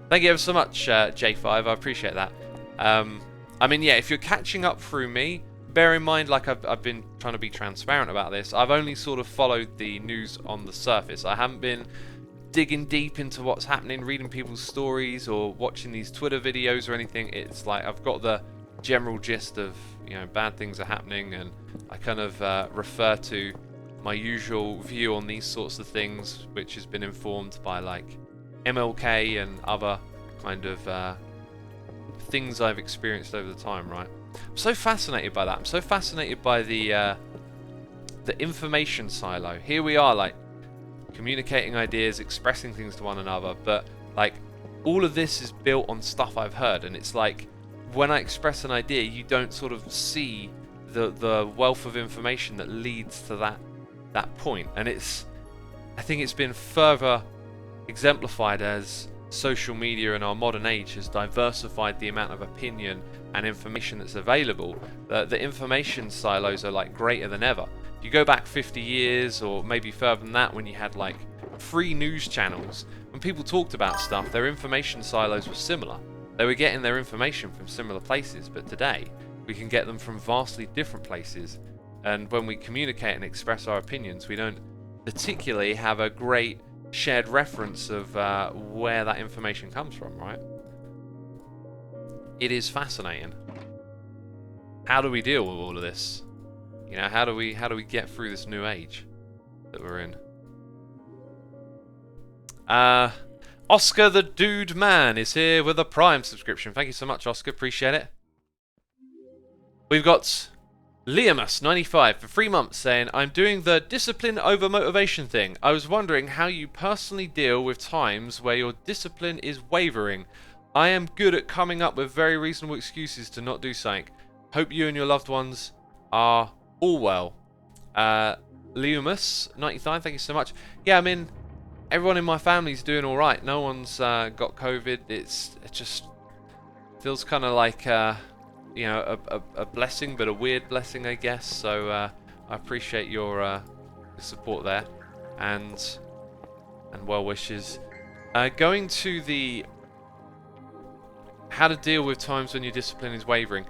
Thank you ever so much, J5. I appreciate that. I mean, yeah, if you're catching up through me, bear in mind, like I've been trying to be transparent about this. I've only sort of followed the news on the surface. I haven't been digging deep into what's happening, reading people's stories or watching these Twitter videos or anything. It's like I've got the general gist of, you know, bad things are happening, and I kind of refer to my usual view on these sorts of things, which has been informed by like MLK and other kind of things I've experienced over the time, right? I'm so fascinated by that. I'm so fascinated by the information silo. Here we are, like, communicating ideas, expressing things to one another, but like all of this is built on stuff I've heard, and it's like when I express an idea, you don't sort of see the wealth of information that leads to that point. And I think it's been further exemplified as social media in our modern age has diversified the amount of opinion and information that's available. The information silos are like greater than ever. You go back 50 years or maybe further than that, when you had like free news channels, when people talked about stuff, their information silos were similar. They were getting their information from similar places, but today we can get them from vastly different places, and when we communicate and express our opinions, we don't particularly have a great shared reference of where that information comes from, right? It is fascinating. How do we deal with all of this? You know, how do we get through this new age that we're in? Oscar the Dude Man is here with a Prime subscription. Thank you so much, Oscar. Appreciate it. We've got Liamus95 for 3 months saying, I'm doing the discipline over motivation thing. I was wondering how you personally deal with times where your discipline is wavering. I am good at coming up with very reasonable excuses to not do something. Hope you and your loved ones are all well. Liamus95, thank you so much. Yeah, I mean, everyone in my family's doing all right. No one's got COVID. It just feels kind of like you know, a blessing, but a weird blessing, I guess. So I appreciate your support there, and well wishes. Going to the how to deal with times when your discipline is wavering.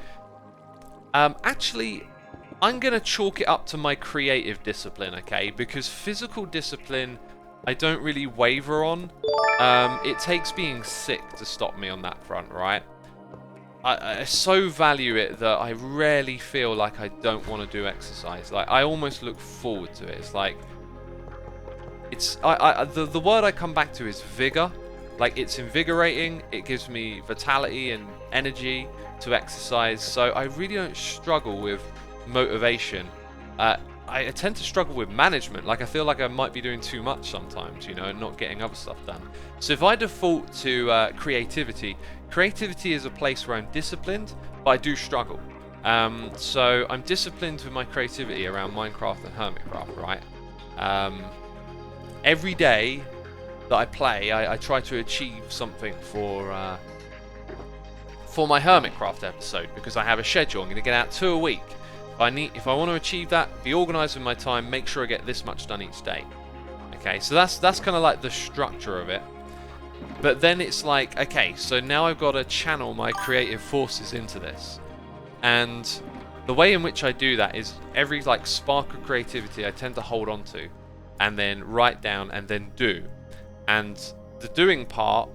Actually, I'm gonna chalk it up to my creative discipline, okay? Because physical discipline, I don't really waver on. It takes being sick to stop me on that front, right? I so value it that I rarely feel like I don't want to do exercise. Like, I almost look forward to it. It's like, the word I come back to is vigor. Like, it's invigorating. It gives me vitality and energy to exercise. So I really don't struggle with motivation. I tend to struggle with management. Like, I feel like I might be doing too much sometimes, you know, and not getting other stuff done. So if I default to creativity is a place where I'm disciplined, but I do struggle. So I'm disciplined with my creativity around Minecraft and Hermitcraft, right? Every day that I play, I try to achieve something for my Hermitcraft episode, because I have a schedule. I'm going to get out 2 a week. If I want to achieve that, be organised with my time, make sure I get this much done each day. Okay, so that's kind of like the structure of it. But then it's like, okay, so now I've got to channel my creative forces into this. And the way in which I do that is every like spark of creativity I tend to hold on to, and then write down, and then do. And the doing part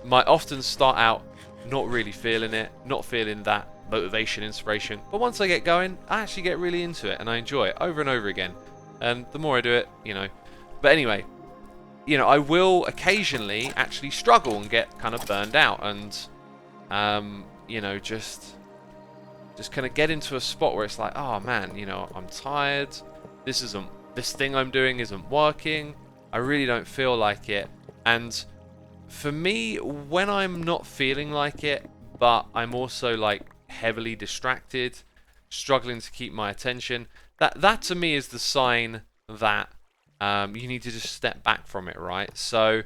might often start out not really feeling it, not feeling that motivation, inspiration, but once I get going, I actually get really into it and I enjoy it over and over again. And the more I do it, you know. But anyway, you know, I will occasionally actually struggle and get kind of burned out, and you know, just kind of get into a spot where it's like, oh man, you know, I'm tired. This thing I'm doing isn't working. I really don't feel like it. And for me, when I'm not feeling like it, but I'm also like heavily distracted, struggling to keep my attention, that to me is the sign that you need to just step back from it, right? So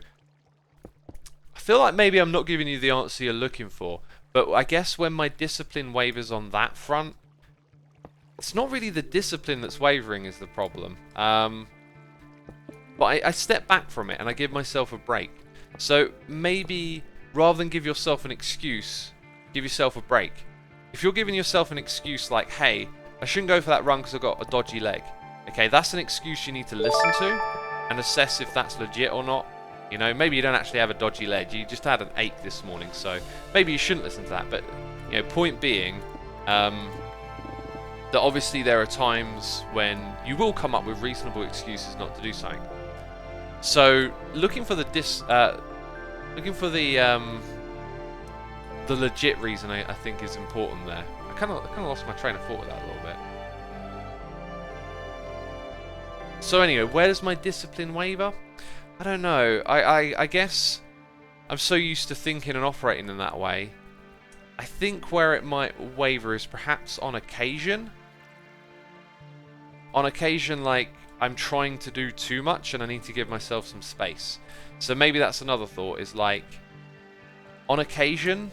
I feel like maybe I'm not giving you the answer you're looking for, but I guess when my discipline wavers on that front, it's not really the discipline that's wavering is the problem. But I step back from it and I give myself a break. So maybe rather than give yourself an excuse, give yourself a break. If you're giving yourself an excuse like, hey, I shouldn't go for that run because I've got a dodgy leg. Okay, that's an excuse you need to listen to and assess if that's legit or not. You know, maybe you don't actually have a dodgy leg. You just had an ache this morning, so maybe you shouldn't listen to that. But, you know, point being, that obviously there are times when you will come up with reasonable excuses not to do something. So looking for the legit reason I think is important there. I kind of lost my train of thought with that a little bit. So anyway, where does my discipline waver? I don't know. I guess I'm so used to thinking and operating in that way. I think where it might waver is perhaps on occasion. On occasion, like, I'm trying to do too much and I need to give myself some space. So maybe that's another thought, is like, on occasion,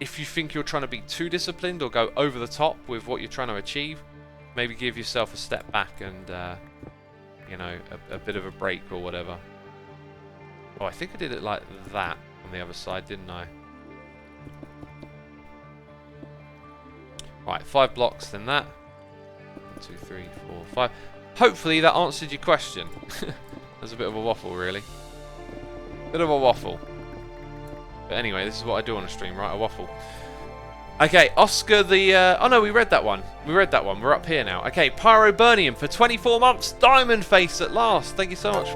if you think you're trying to be too disciplined or go over the top with what you're trying to achieve, maybe give yourself a step back and, you know, a bit of a break or whatever. Oh, I think I did it like that on the other side, didn't I? Right, 5 blocks, then that. 1, 2, 3, 4, 5. Hopefully that answered your question. There's a bit of a waffle, really. Bit of a waffle. But anyway, this is what I do on a stream, right? A waffle. Okay, Oscar the... oh no, we read that one. We read that one. We're up here now. Okay, Pyroburnium for 24 months. Diamond Face at last. Thank you so much,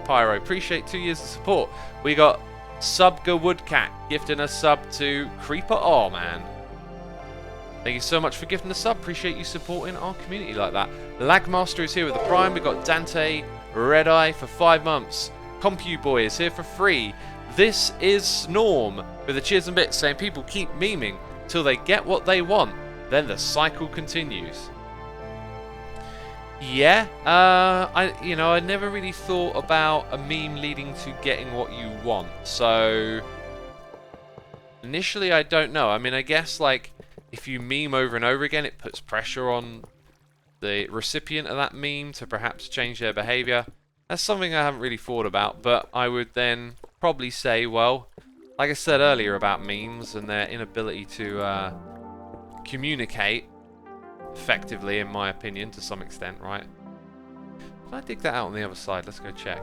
Pyro. Appreciate 2 years of support. We got Subga Woodcat gifting a sub to Creeper. Oh, man. Thank you so much for gifting the sub. Appreciate you supporting our community like that. Lagmaster is here with the Prime. We've got Dante Redeye for 5 months. CompuBoy is here for free. This is Snorm with the cheers and bits saying people keep memeing till they get what they want. Then the cycle continues. Yeah, I never really thought about a meme leading to getting what you want. So initially, I don't know. I mean, I guess like if you meme over and over again, it puts pressure on the recipient of that meme to perhaps change their behavior. That's something I haven't really thought about, but I would then probably say, well, like I said earlier about memes and their inability to communicate effectively, in my opinion, to some extent, right? Can I dig that out on the other side? Let's go check.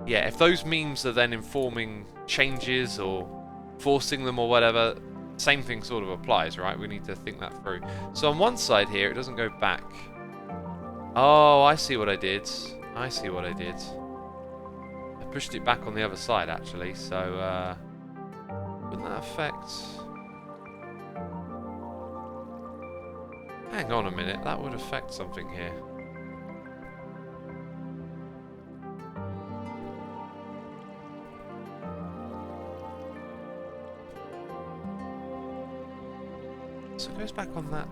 Yeah, if those memes are then informing changes or forcing them or whatever, same thing sort of applies, right? We need to think that through. So on one side here, it doesn't go back. Oh, I see what I did. I see what I did. I pushed it back on the other side, actually, so wouldn't that affect... Hang on a minute, that would affect something here. So it goes back on that.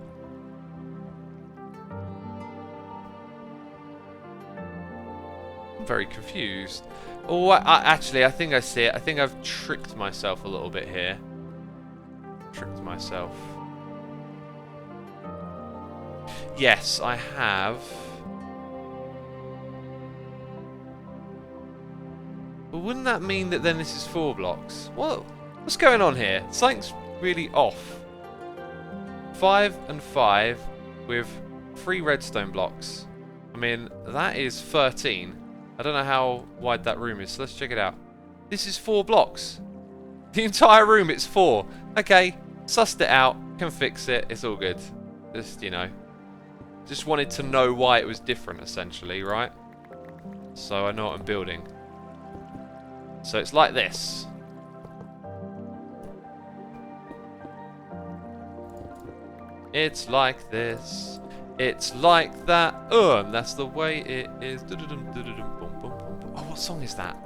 I'm very confused. Oh, actually, I think I see it. I think I've tricked myself a little bit here. Tricked myself. Yes, I have. But wouldn't that mean that then this is 4 blocks? What's going on here? Something's really off. 5 and 5 with 3 redstone blocks. I mean, that is 13. I don't know how wide that room is, so let's check it out. This is 4 blocks. The entire room, it's 4. Okay, sussed it out, can fix it, it's all good. Just, you know, just wanted to know why it was different, essentially, right? So I know what I'm building. So it's like this. It's like this. It's like that. And that's the way it is. Oh, what song is that?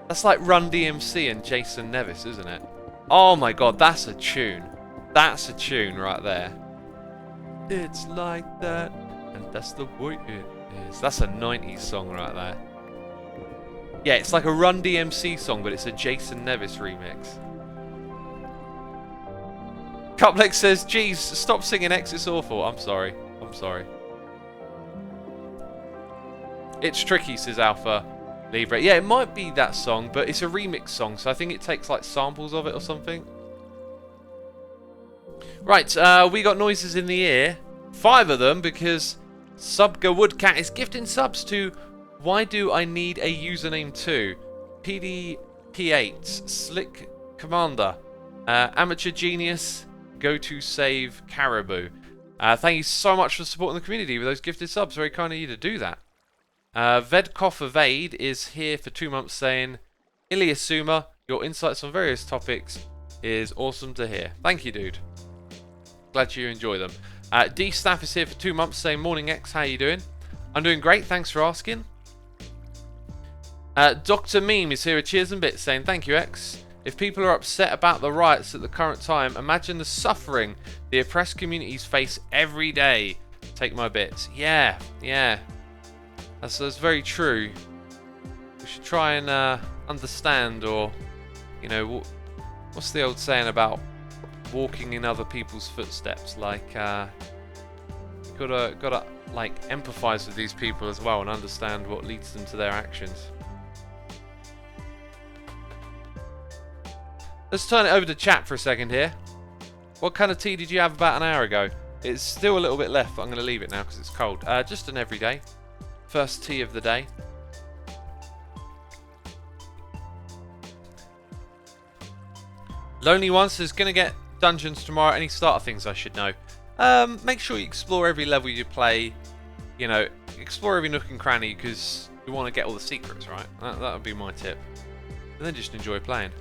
That's like Run DMC and Jason Nevis, isn't it? Oh my god, that's a tune. That's a tune right there. It's like that, and that's the way it is. That's a 90s song right there. Yeah, it's like a Run DMC song, but it's a Jason Nevis remix. Cuplex says, geez, stop singing X, it's awful. I'm sorry. I'm sorry. It's tricky, says Alpha Libre. Yeah, it might be that song, but it's a remix song, so I think it takes like samples of it or something. Right, we got noises in the ear. 5 of them, because Subga Woodcat is gifting subs to Why Do I Need a Username Too? PDP8, Slick Commander, Amateur Genius, Go to Save Caribou. Thank you so much for supporting the community with those gifted subs. Very kind of you to do that. Vedkov Evade is here for 2 months saying, Iliasuma, your insights on various topics is awesome to hear. Thank you, dude. Glad you enjoy them. D Staff is here for 2 months saying, Morning X, how you doing? I'm doing great, thanks for asking. Dr. Meme is here at Cheers and Bits saying, thank you X. If people are upset about the riots at the current time, imagine the suffering the oppressed communities face every day. Take my bits. Yeah. That's very true. We should try and understand, or, you know, what's the old saying about walking in other people's footsteps? Like, gotta like empathize with these people as well and understand what leads them to their actions. Let's turn it over to chat for a second here. What kind of tea did you have about an hour ago? It's still a little bit left, but I'm going to leave it now because it's cold. Just an everyday. First tea of the day. Lonely One says, going to get dungeons tomorrow. Any starter things I should know? Make sure you explore every level you play. You know, explore every nook and cranny because you want to get all the secrets, right? That would be my tip. And then just enjoy playing.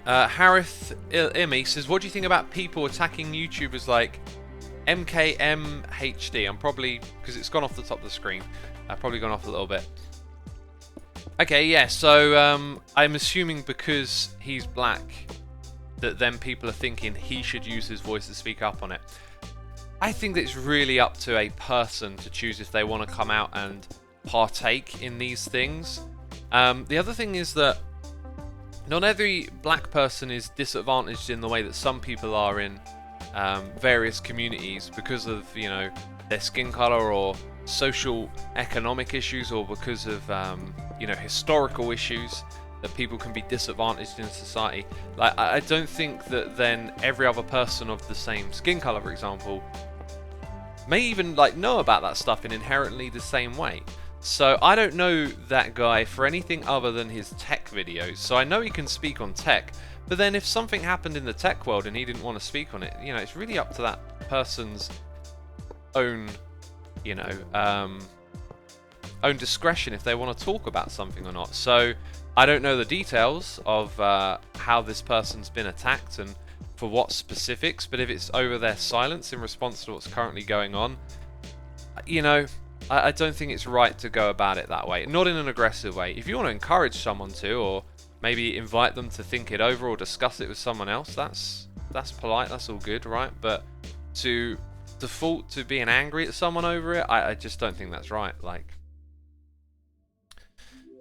Harith Imi says, what do you think about people attacking YouTubers like MKMHD? I'm probably, because it's gone off the top of the screen, I've probably gone off a little bit. Okay, yeah, so I'm assuming because he's black that then people are thinking he should use his voice to speak up on it. I think that it's really up to a person to choose if they want to come out and partake in these things. The other thing is that not every black person is disadvantaged in the way that some people are in various communities because of, you know, their skin color or social economic issues, or because of you know, historical issues that people can be disadvantaged in society. Like, I don't think that then every other person of the same skin color, for example, may even like know about that stuff in inherently the same way. So I don't know that guy for anything other than his tech videos. So I know he can speak on tech, but then if something happened in the tech world and he didn't want to speak on it, you know, it's really up to that person's own, you know, own discretion if they want to talk about something or not. So I don't know the details of how this person's been attacked and for what specifics, but if it's over their silence in response to what's currently going on, you know, I don't think it's right to go about it that way. Not in an aggressive way. If you want to encourage someone to, or maybe invite them to think it over or discuss it with someone else, that's polite, that's all good, right? But to default to being angry at someone over it, I just don't think that's right. Like,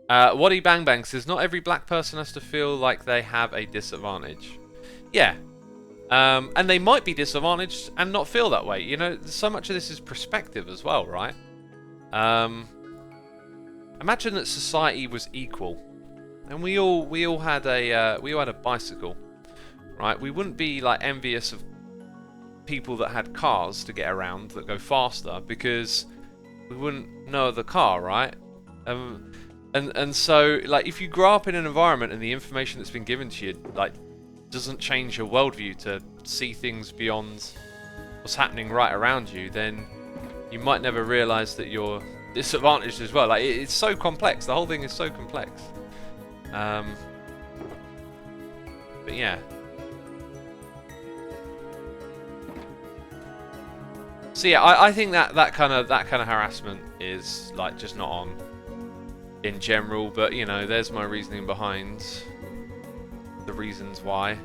Waddy Bang Bang says, not every black person has to feel like they have a disadvantage. Yeah. And they might be disadvantaged and not feel that way. You know, so much of this is perspective as well, right? Imagine that society was equal, and we all had a bicycle, right? We wouldn't be like envious of people that had cars to get around that go faster because we wouldn't know the car, right? And so, like, if you grow up in an environment and the information that's been given to you, like, doesn't change your worldview to see things beyond what's happening right around you, then you might never realize that you're disadvantaged as well. Like, it's so complex. The whole thing is so complex. But yeah. So yeah, I think that kind of harassment is like just not on in general, but you know, there's my reasoning behind the reasons why.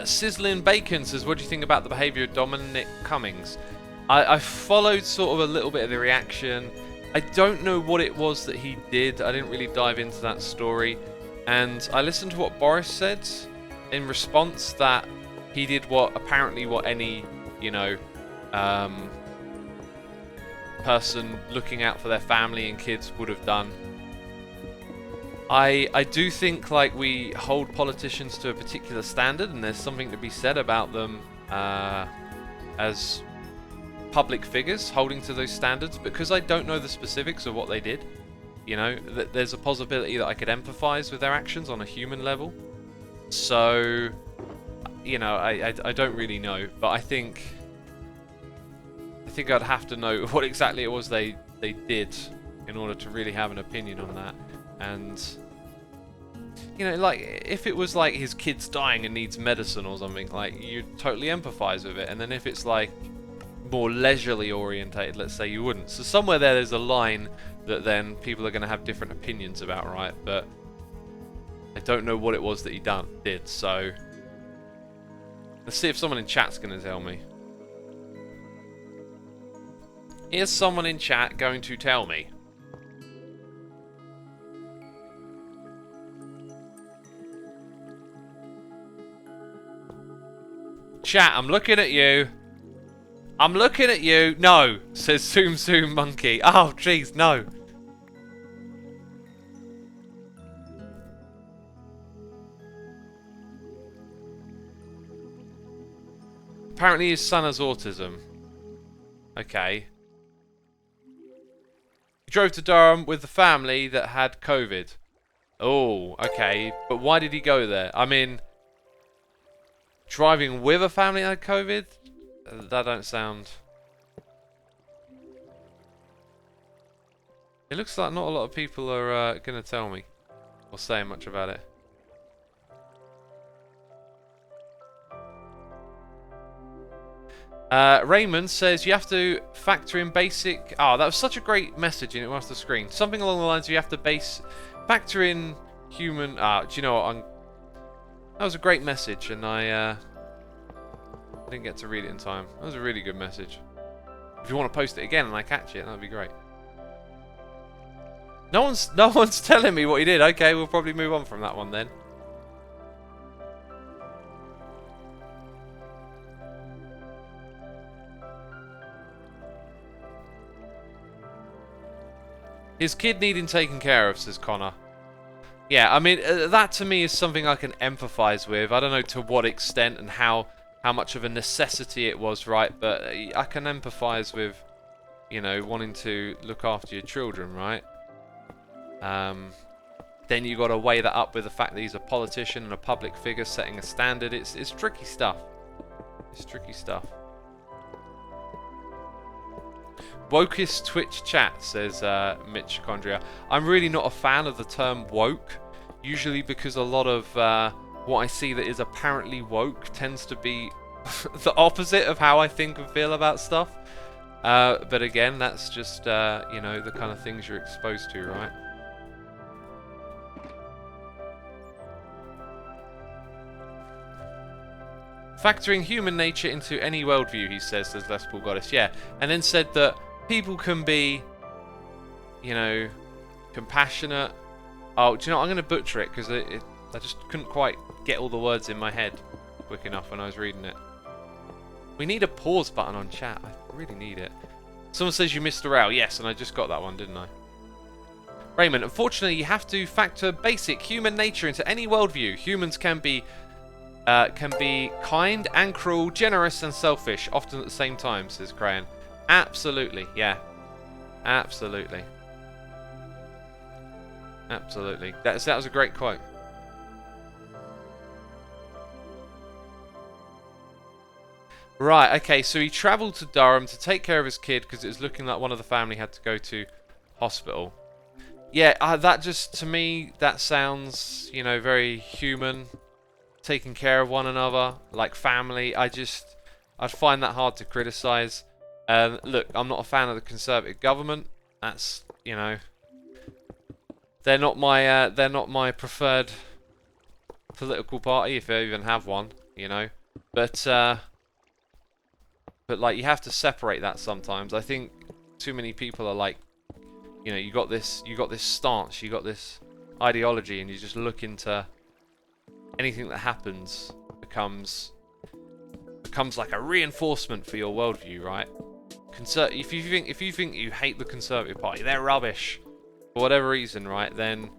Sizzling Bacon says, what do you think about the behaviour of Dominic Cummings? I followed sort of a little bit of the reaction. I don't know what it was that he did. I didn't really dive into that story. And I listened to what Boris said in response, that he did what any, you know, person looking out for their family and kids would have done. I do think like we hold politicians to a particular standard, and there's something to be said about them as public figures holding to those standards. Because I don't know the specifics of what they did, you know, there's a possibility that I could empathize with their actions on a human level. So, you know, I don't really know, but I think I'd have to know what exactly it was they did in order to really have an opinion on that. And you know, like if it was like his kid's dying and needs medicine or something, like you'd totally empathize with it. And then if it's like more leisurely orientated, let's say, you wouldn't. So somewhere there's a line that then people are going to have different opinions about, right? But I don't know what it was that he did. So let's see if someone in chat's going to tell me. Is someone in chat going to tell me? Chat, I'm looking at you. I'm looking at you. No, says Zoom Zoom Monkey. Oh, jeez, no. Apparently his son has autism. Okay. He drove to Durham with the family that had COVID. Oh, okay. But why did he go there? I mean, driving with a family that had COVID? That don't sound... It looks like not a lot of people are going to tell me or say much about it. Raymond says you have to factor in basic... Oh, that was such a great message and it went off the screen. Something along the lines of you have to factor in human... do you know what? That was a great message, and I didn't get to read it in time. That was a really good message. If you want to post it again and I catch it, that'd be great. No one's telling me what he did. Okay, we'll probably move on from that one then. His kid needing taken care of, says Connor. Yeah, I mean, that to me is something I can empathise with. I don't know to what extent and how much of a necessity it was, right? But I can empathise with, you know, wanting to look after your children, right? Then you got to weigh that up with the fact that he's a politician and a public figure setting a standard. It's tricky stuff. It's tricky stuff. Wokest Twitch chat, says Mitch Chondria. I'm really not a fan of the term woke, usually because a lot of what I see that is apparently woke tends to be the opposite of how I think and feel about stuff. But again, that's just you know, the kind of things you're exposed to, right? Factoring human nature into any worldview, he says Les Paul Goddess. Yeah, and then said that people can be, you know, compassionate. Oh, do you know what? I'm going to butcher it because I just couldn't quite get all the words in my head quick enough when I was reading it. We need a pause button on chat. I really need it. Someone says you missed a rail. Yes, and I just got that one, didn't I? Raymond, unfortunately, you have to factor basic human nature into any worldview. Humans can be kind and cruel, generous and selfish, often at the same time, says Crayon. Absolutely, yeah. Absolutely. Absolutely. That was a great quote. Right, okay, so he travelled to Durham to take care of his kid because it was looking like one of the family had to go to hospital. Yeah, that just, to me, that sounds, you know, very human taking care of one another, like family. I'd find that hard to criticize. Look, I'm not a fan of the Conservative government. That's, you know, they're not my preferred political party, if I even have one, you know. But like, you have to separate that sometimes. I think too many people are like, you know, you got this stance, you got this ideology, and you just look into anything that happens becomes like a reinforcement for your worldview, right? If you think you hate the Conservative Party, they're rubbish for whatever reason, right? Then,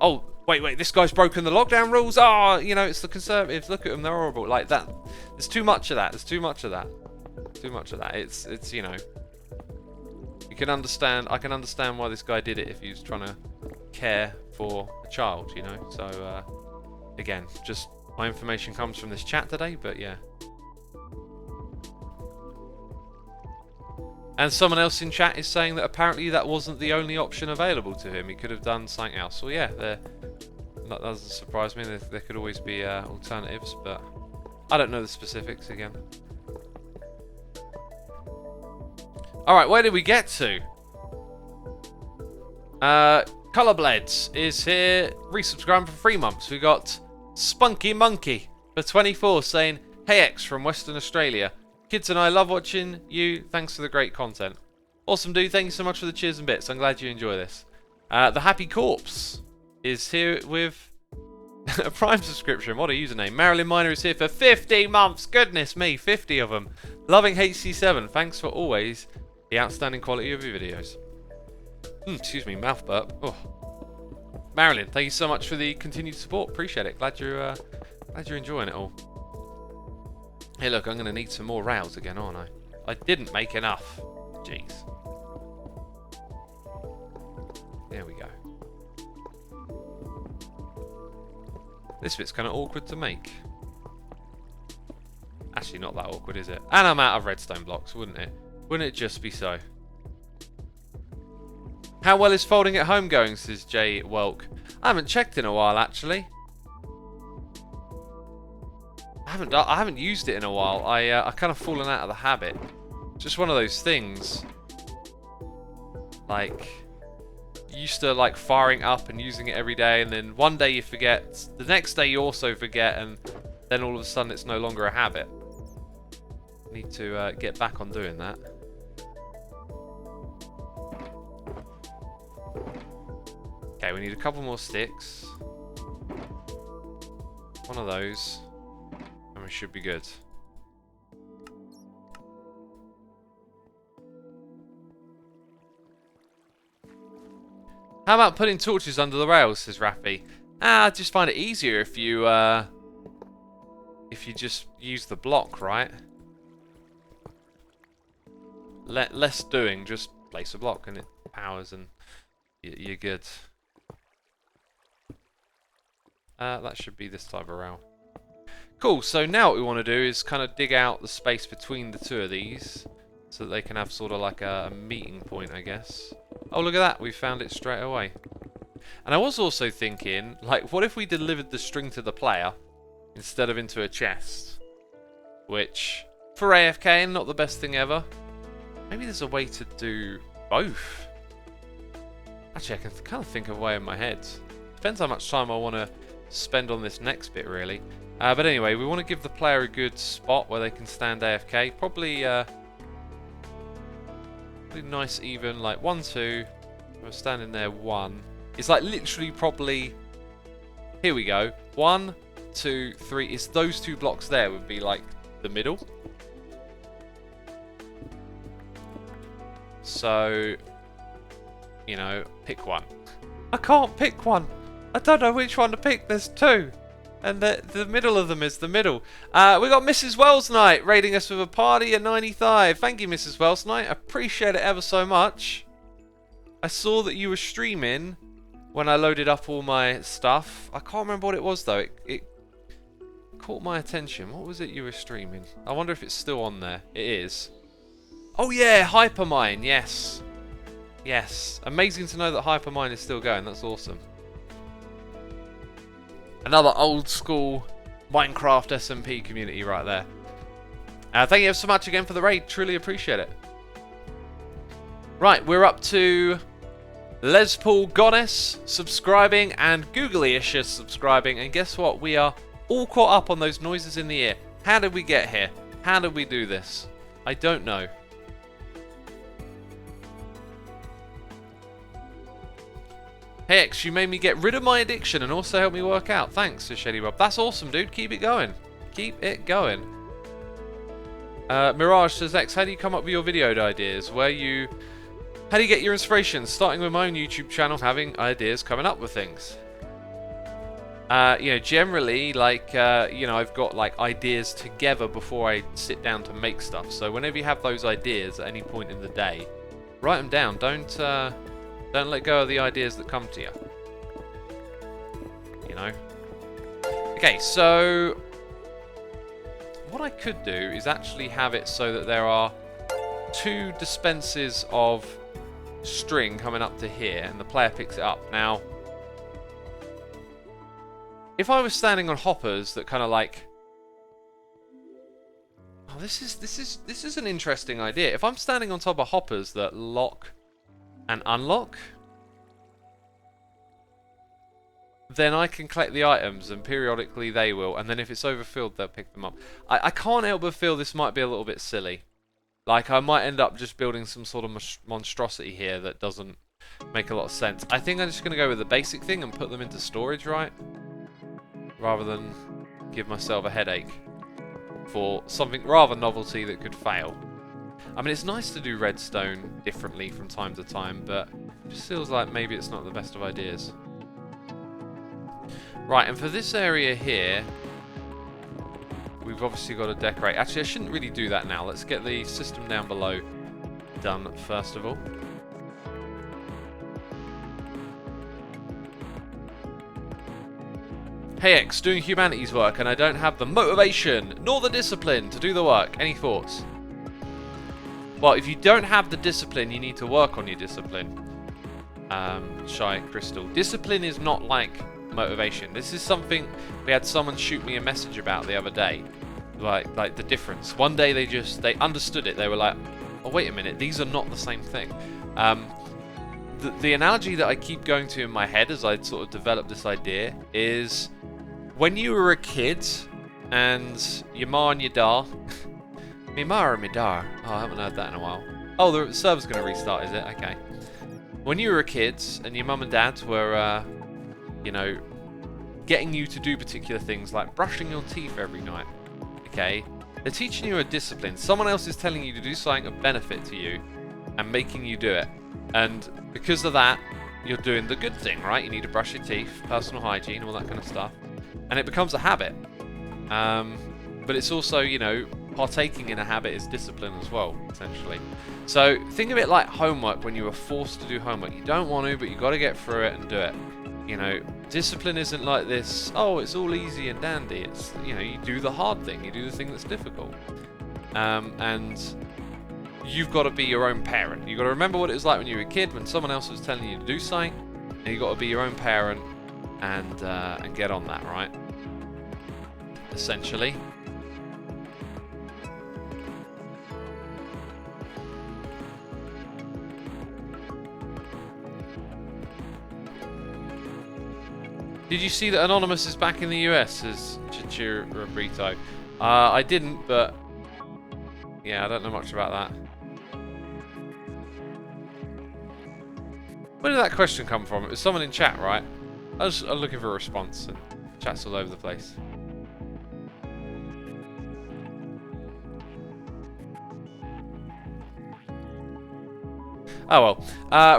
oh wait, this guy's broken the lockdown rules. Oh, you know, it's the Conservatives. Look at them, they're horrible. Like that. There's too much of that. There's too much of that. Too much of that. It's you know. You can understand. I can understand why this guy did it if he was trying to care for a child, you know. So again, just my information comes from this chat today, but yeah. And someone else in chat is saying that apparently that wasn't the only option available to him. He could have done something else. Well, yeah, that doesn't surprise me. There could always be alternatives, but I don't know the specifics again. Alright, where did we get to? Colorbleds is here, resubscribing for 3 months. We got Spunky Monkey for 24 saying, "Hey X from Western Australia. Kids and I love watching you. Thanks for the great content." Awesome, dude. Thank you so much for the cheers and bits. I'm glad you enjoy this. The Happy Corpse is here with a Prime subscription. What a username. Marilyn Miner is here for 50 months. Goodness me, 50 of them. Loving HC7. Thanks for always the outstanding quality of your videos. Excuse me, mouth burp. Oh. Marilyn, thank you so much for the continued support. Appreciate it. Glad you're enjoying it all. Hey, look, I'm going to need some more rails again, aren't I? I didn't make enough. Jeez. There we go. This bit's kind of awkward to make. Actually, not that awkward, is it? And I'm out of redstone blocks, wouldn't it? Wouldn't it just be so? How well is folding at home going, says Jay Welk. I haven't checked in a while, actually. I haven't used it in a while. I kind of fallen out of the habit. Just one of those things. Like, you used to like firing up and using it every day, and then one day you forget. The next day you also forget, and then all of a sudden it's no longer a habit. Need to get back on doing that. Okay, we need a couple more sticks. One of those. And we should be good. How about putting torches under the rails, says Rafi. I just find it easier if you just use the block, right? Less doing, just place a block and it powers and you're good. That should be this type of rail. Cool, so now what we want to do is kind of dig out the space between the two of these so that they can have sort of like a meeting point, I guess. Oh, look at that, we found it straight away. And I was also thinking, like, what if we delivered the string to the player instead of into a chest? Which, for AFK, not the best thing ever. Maybe there's a way to do both. Actually, I can kind of think of a way in my head. Depends how much time I want to spend on this next bit, really. But anyway, we want to give the player a good spot where they can stand AFK. Probably nice even, like 1, 2. We're standing there 1. It's like literally probably, here we go, 1, 2, 3. It's those 2 blocks there would be like the middle. So, you know, pick one. I can't pick one. I don't know which one to pick. There's 2. And the middle of them is the middle. We got Mrs. Wells Knight raiding us with a party at 95. Thank you, Mrs. Wells Knight. Appreciate it ever so much. I saw that you were streaming when I loaded up all my stuff. I can't remember what it was, though. It caught my attention. What was it you were streaming? I wonder if it's still on there. It is. Oh, yeah. Hypermine. Yes. Yes. Amazing to know that Hypermine is still going. That's awesome. Another old school Minecraft SMP community right there. Thank you so much again for the raid. Truly appreciate it. Right, we're up to Les Paul Goddess subscribing and Googly-ish subscribing. And guess what? We are all caught up on those noises in the ear. How did we get here? How did we do this? I don't know. Hey X, you made me get rid of my addiction and also help me work out. Thanks, Shady Rob. That's awesome, dude. Keep it going. Keep it going. Mirage says, X, how do you come up with your video ideas? How do you get your inspiration? Starting with my own YouTube channel, having ideas, coming up with things. You know, generally, like, you know, I've got, like, ideas together before I sit down to make stuff. So whenever you have those ideas at any point in the day, write them down. Don't let go of the ideas that come to you. You know? Okay, so what I could do is actually have it so that there are 2 dispenses of string coming up to here, and the player picks it up. Now, if I was standing on hoppers that kind of like, oh, this is an interesting idea. If I'm standing on top of hoppers that lock and unlock, then I can collect the items and periodically they will, and then if it's overfilled they'll pick them up. I can't help but feel this might be a little bit silly. Like, I might end up just building some sort of monstrosity here that doesn't make a lot of sense. I think I'm just going to go with the basic thing and put them into storage, right? Rather than give myself a headache for something rather novelty that could fail. I mean, it's nice to do redstone differently from time to time, but it just feels like maybe it's not the best of ideas. Right, and for this area here, we've obviously got to decorate. Actually, I shouldn't really do that now. Let's get the system down below done first of all. Hey X, doing humanities work and I don't have the motivation nor the discipline to do the work. Any thoughts? Well, if you don't have the discipline, you need to work on your discipline. Shy Crystal. Discipline is not like motivation. This is something we had someone shoot me a message about the other day. Like the difference. One day they understood it. They were like, oh wait a minute, these are not the same thing. The analogy that I keep going to in my head as I sort of develop this idea is when you were a kid and your ma and your da, me ma or me da? Oh, I haven't heard that in a while. Oh, the server's going to restart, is it? Okay. When you were a kid and your mum and dad were, you know, getting you to do particular things like brushing your teeth every night, okay? They're teaching you a discipline. Someone else is telling you to do something of benefit to you and making you do it. And because of that, you're doing the good thing, right? You need to brush your teeth, personal hygiene, all that kind of stuff. And it becomes a habit. But it's also, you know, partaking in a habit is discipline as well, essentially. So think of it like homework when you were forced to do homework. You don't want to, but you got to get through it and do it. You know, discipline isn't like this, oh, it's all easy and dandy. It's, you know, you do the hard thing. You do the thing that's difficult. And you've got to be your own parent. You've got to remember what it was like when you were a kid, when someone else was telling you to do something, and you've got to be your own parent and get on that, right? Essentially. Did you see that Anonymous is back in the US, says Chichirabrito? I didn't, but yeah, I don't know much about that. Where did that question come from? It was someone in chat, right? I was looking for a response, and chat's all over the place. Oh well.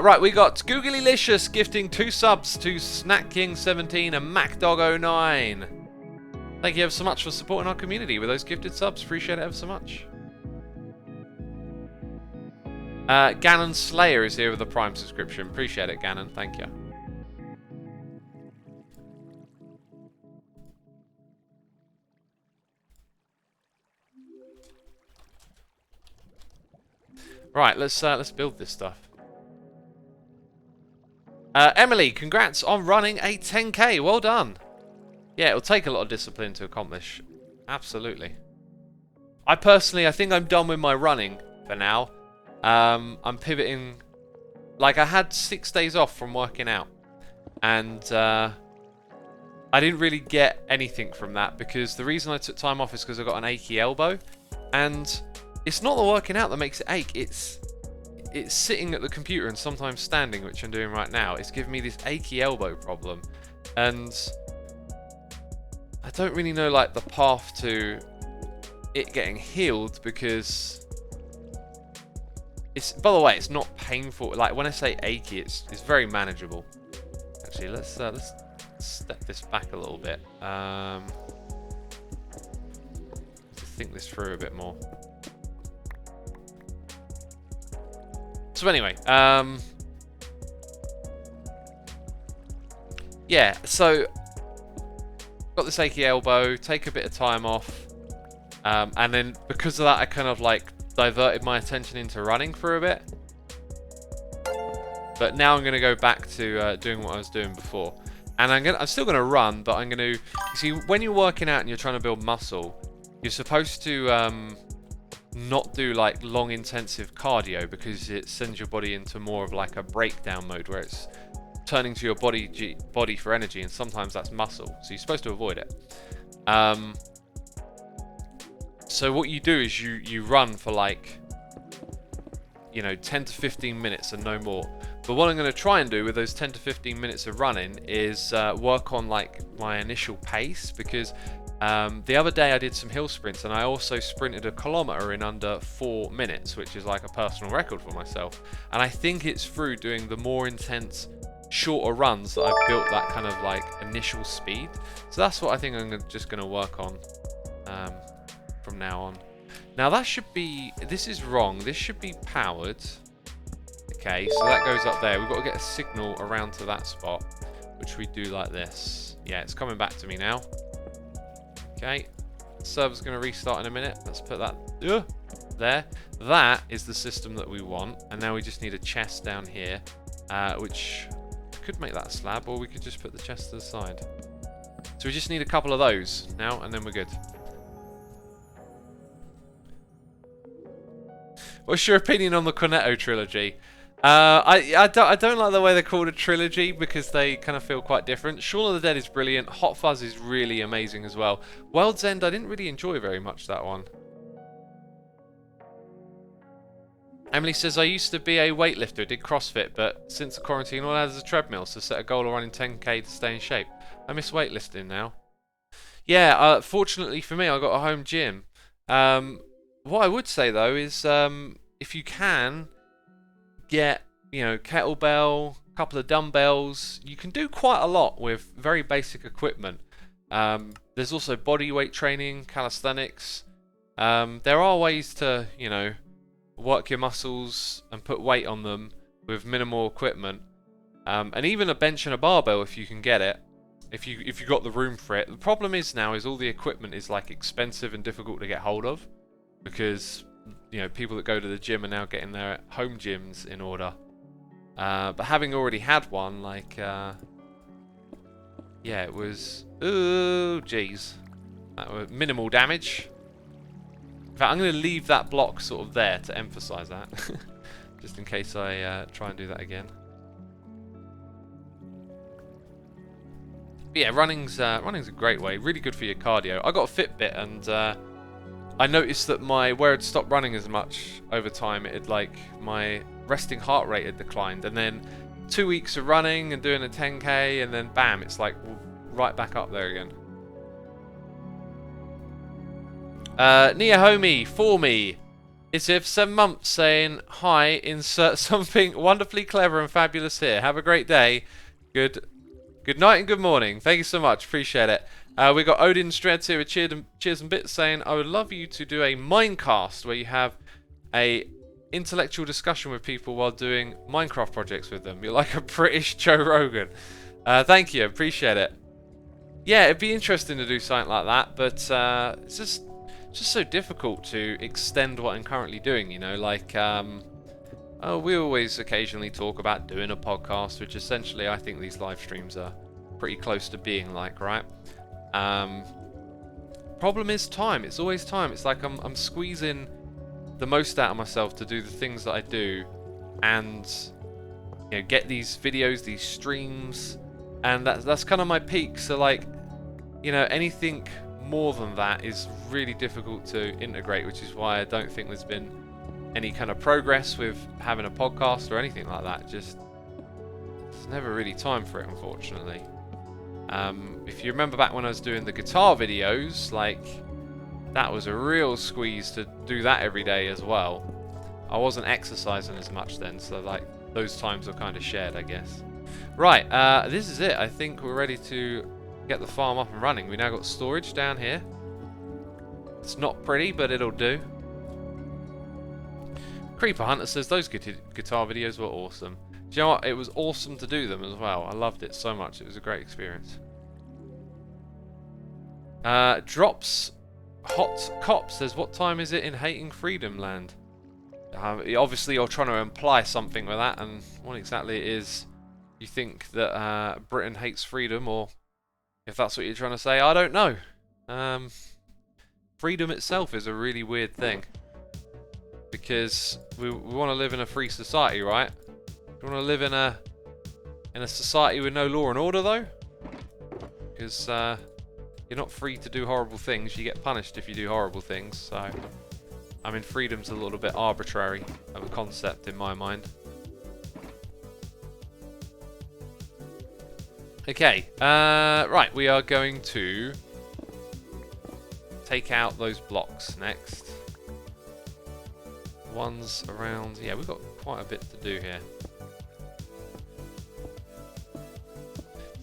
Right, we got Googly-licious gifting 2 subs to Snack King 17 and MacDog09. Thank you ever so much for supporting our community with those gifted subs. Appreciate it ever so much. Ganon Slayer is here with a Prime subscription. Appreciate it, Ganon. Thank you. Right, let's build this stuff. Emily, congrats on running a 10k. Well done. Yeah, it'll take a lot of discipline to accomplish. Absolutely. I personally, I think I'm done with my running for now. I'm pivoting. Like, I had 6 days off from working out. And I didn't really get anything from that, because the reason I took time off is because I got an achy elbow. And it's not the working out that makes it ache. It's sitting at the computer and sometimes standing, which I'm doing right now. It's giving me this achy elbow problem. And I don't really know, like, the path to it getting healed, because it's, by the way, it's not painful. Like, when I say achy, it's very manageable. Actually, let's step this back a little bit. To think this through a bit more. So anyway, yeah, so got this achy elbow, take a bit of time off, and then because of that, I kind of like diverted my attention into running for a bit. But now I'm going to go back to doing what I was doing before, and I'm still going to run, but I'm going to, you see, when you're working out and you're trying to build muscle, you're supposed to not do like long intensive cardio, because it sends your body into more of like a breakdown mode where it's turning to your body for energy, and sometimes that's muscle, so you're supposed to avoid it. So what you do is you run for like, you know, 10 to 15 minutes and no more. But what I'm going to try and do with those 10 to 15 minutes of running is work on like my initial pace, because the other day I did some hill sprints, and I also sprinted 1 kilometer in under 4 minutes, which is like a personal record for myself. And I think it's through doing the more intense, shorter runs that I've built that kind of like initial speed. So that's what I think I'm just going to work on from now on. Now that should be, this is wrong, this should be powered. Okay, so that goes up there. We've got to get a signal around to that spot, which we do like this. Yeah, it's coming back to me now. Okay, server's going to restart in a minute. Let's put that there. That is the system that we want, and now we just need a chest down here, which could make that a slab, or we could just put the chest to the side. So we just need a couple of those now, and then we're good. What's your opinion on the Cornetto trilogy? I don't like the way they're called a trilogy, because they kind of feel quite different. Shaun of the Dead is brilliant. Hot Fuzz is really amazing as well. World's End I didn't really enjoy very much, that one. Emily says, I used to be a weightlifter, did CrossFit, but since the quarantine all I had is a treadmill, so set a goal of running 10k to stay in shape. I miss weightlifting now. Yeah, fortunately for me, I got a home gym. What I would say though is, if you can get, you know, kettlebell, a couple of dumbbells, you can do quite a lot with very basic equipment. There's also body weight training, calisthenics. There are ways to, you know, work your muscles and put weight on them with minimal equipment. And even a bench and a barbell if you can get it, if you got the room for it. The problem is now is all the equipment is like expensive and difficult to get hold of, because, you know, people that go to the gym are now getting their home gyms in order. But having already had one, like, yeah, it was, ooh, jeez, that was minimal damage. In fact, I'm going to leave that block sort of there to emphasize that, just in case I try and do that again. But yeah, running's a great way, really good for your cardio. I got a Fitbit, and I noticed that where I'd stopped running as much over time, it had, like, my resting heart rate had declined, and then 2 weeks of running and doing a 10k, and then bam, it's like right back up there again. Nia Homie, for me, it's if 7 months saying hi, insert something wonderfully clever and fabulous here. Have a great day. Good night and good morning. Thank you so much, appreciate it. We got Odin Streds here with cheers and bits saying, I would love you to do a Minecast where you have a intellectual discussion with people while doing Minecraft projects with them. You're like a British Joe Rogan. Thank you, appreciate it. Yeah, it'd be interesting to do something like that, but it's just so difficult to extend what I'm currently doing, you know, like, we always occasionally talk about doing a podcast, which essentially I think these live streams are pretty close to being like, right? Problem is time. It's always time. It's like I'm squeezing the most out of myself to do the things that I do, and you know, get these videos, these streams, and that's kind of my peak. So like, you know, anything more than that is really difficult to integrate, which is why I don't think there's been any kind of progress with having a podcast or anything like that. Just there's never really time for it, unfortunately. If you remember back when I was doing the guitar videos, like, that was a real squeeze to do that every day as well. I wasn't exercising as much then, so like those times were kind of shared, I guess. Right, this is it. I think we're ready to get the farm up and running. We now got storage down here. It's not pretty, but it'll do. Creeper Hunter says those guitar videos were awesome. Do you know what? It was awesome to do them as well. I loved it so much. It was a great experience. Drops Hot Cop says, what time is it in Hating Freedom Land? Obviously you're trying to imply something with that, and what exactly it is you think that Britain hates freedom, or if that's what you're trying to say, I don't know. Freedom itself is a really weird thing, because we want to live in a free society, right? We want to live in a society with no law and order, though, because you're not free to do horrible things. You get punished if you do horrible things. So, I mean, freedom's a little bit arbitrary of a concept in my mind. Okay, right, we are going to take out those blocks next. Ones around, yeah, we've got quite a bit to do here.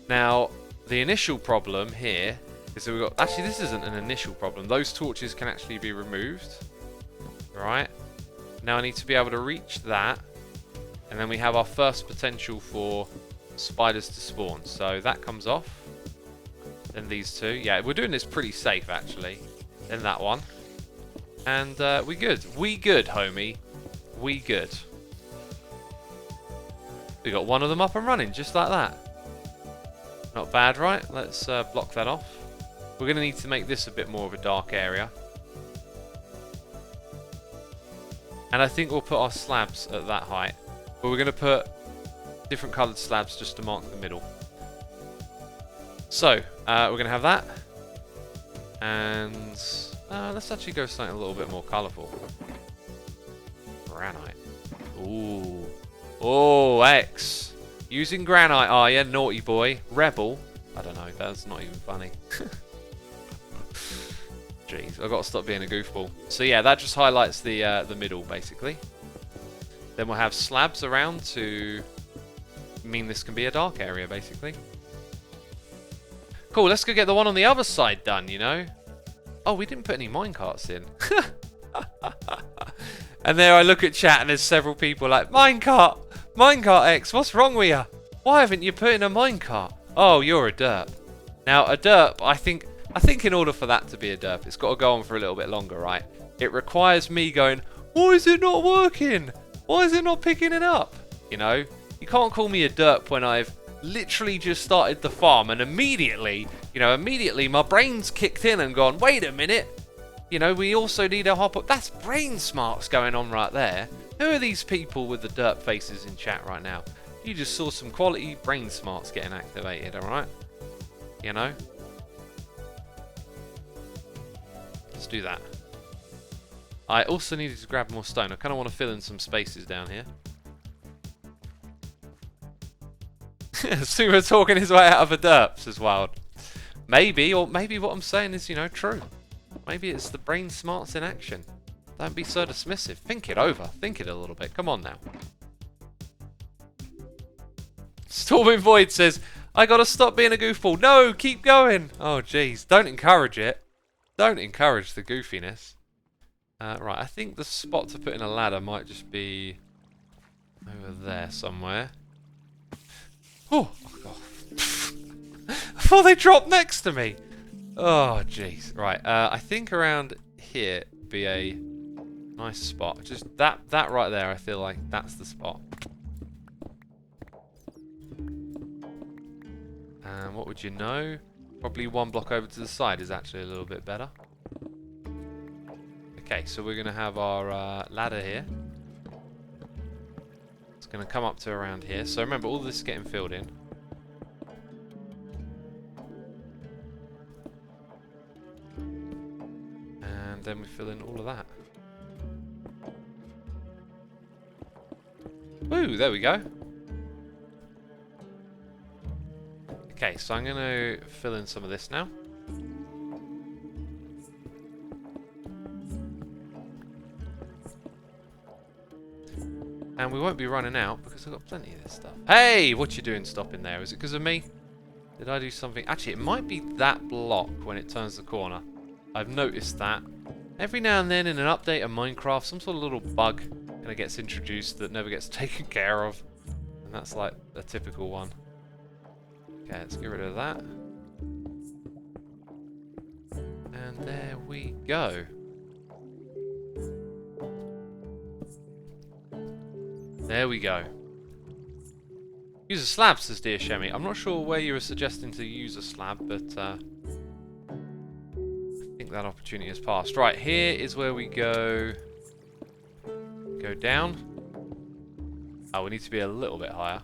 Now, the initial problem here is that we've got, actually this isn't an initial problem, those torches can actually be removed. Right, now I need to be able to reach that, and then we have our first potential for spiders to spawn. So that comes off. Then these two. Yeah, we're doing this pretty safe actually. Then that one. And we good. We good, homie. We good. We got one of them up and running just like that. Not bad, right? Let's block that off. We're going to need to make this a bit more of a dark area. And I think we'll put our slabs at that height. But we're going to put different coloured slabs just to mark the middle. So, we're going to have that. And let's actually go something a little bit more colourful. Granite. Ooh. Oh, X. Using granite, are you? Naughty boy. Rebel. I don't know, that's not even funny. Jeez, I've got to stop being a goofball. So yeah, that just highlights the middle, basically. Then we'll have slabs around to mean this can be a dark area, basically. Cool, let's go get the one on the other side done, you know? Oh, we didn't put any minecarts in. And there I look at chat and there's several people like, Minecart! Minecart X, what's wrong with you? Why haven't you put in a minecart? Oh, you're a derp. Now, a derp, I think in order for that to be a derp, it's got to go on for a little bit longer, right? It requires me going, why is it not working? Why is it not picking it up? You know, you can't call me a derp when I've literally just started the farm and immediately my brain's kicked in and gone, wait a minute. You know, we also need a hop up. That's brain smarts going on right there. Who are these people with the derp faces in chat right now? You just saw some quality brain smarts getting activated, alright? You know? Let's do that. I also needed to grab more stone. I kind of want to fill in some spaces down here. Super talking his way out of a derps is wild. Maybe, or maybe what I'm saying is, you know, true. Maybe it's the brain smarts in action. Don't be so dismissive. Think it over. Think it a little bit. Come on now. Storming Void says, I gotta stop being a goofball. No, keep going. Oh, jeez. Don't encourage it. Don't encourage the goofiness. Right, I think the spot to put in a ladder might just be over there somewhere. Oh, God. I thought they dropped next to me. Oh, jeez. Right, I think around here would be a nice spot. Just that right there, I feel like that's the spot. And what would you know? Probably one block over to the side is actually a little bit better. Okay, so we're going to have our ladder here. It's going to come up to around here. So remember, all this is getting filled in. And then we fill in all of that. Woo, there we go. Okay, so I'm going to fill in some of this now. And we won't be running out because I've got plenty of this stuff. Hey, what you doing stopping there? Is it because of me? Did I do something? Actually, it might be that block when it turns the corner. I've noticed that. Every now and then in an update of Minecraft, some sort of little bug kind of gets introduced that never gets taken care of. And that's like a typical one. Okay, let's get rid of that. And there we go. There we go. Use a slab, says Dear Shemi. I'm not sure where you were suggesting to use a slab, but I think that opportunity has passed. Right, here is where we go. Go down. Oh, we need to be a little bit higher.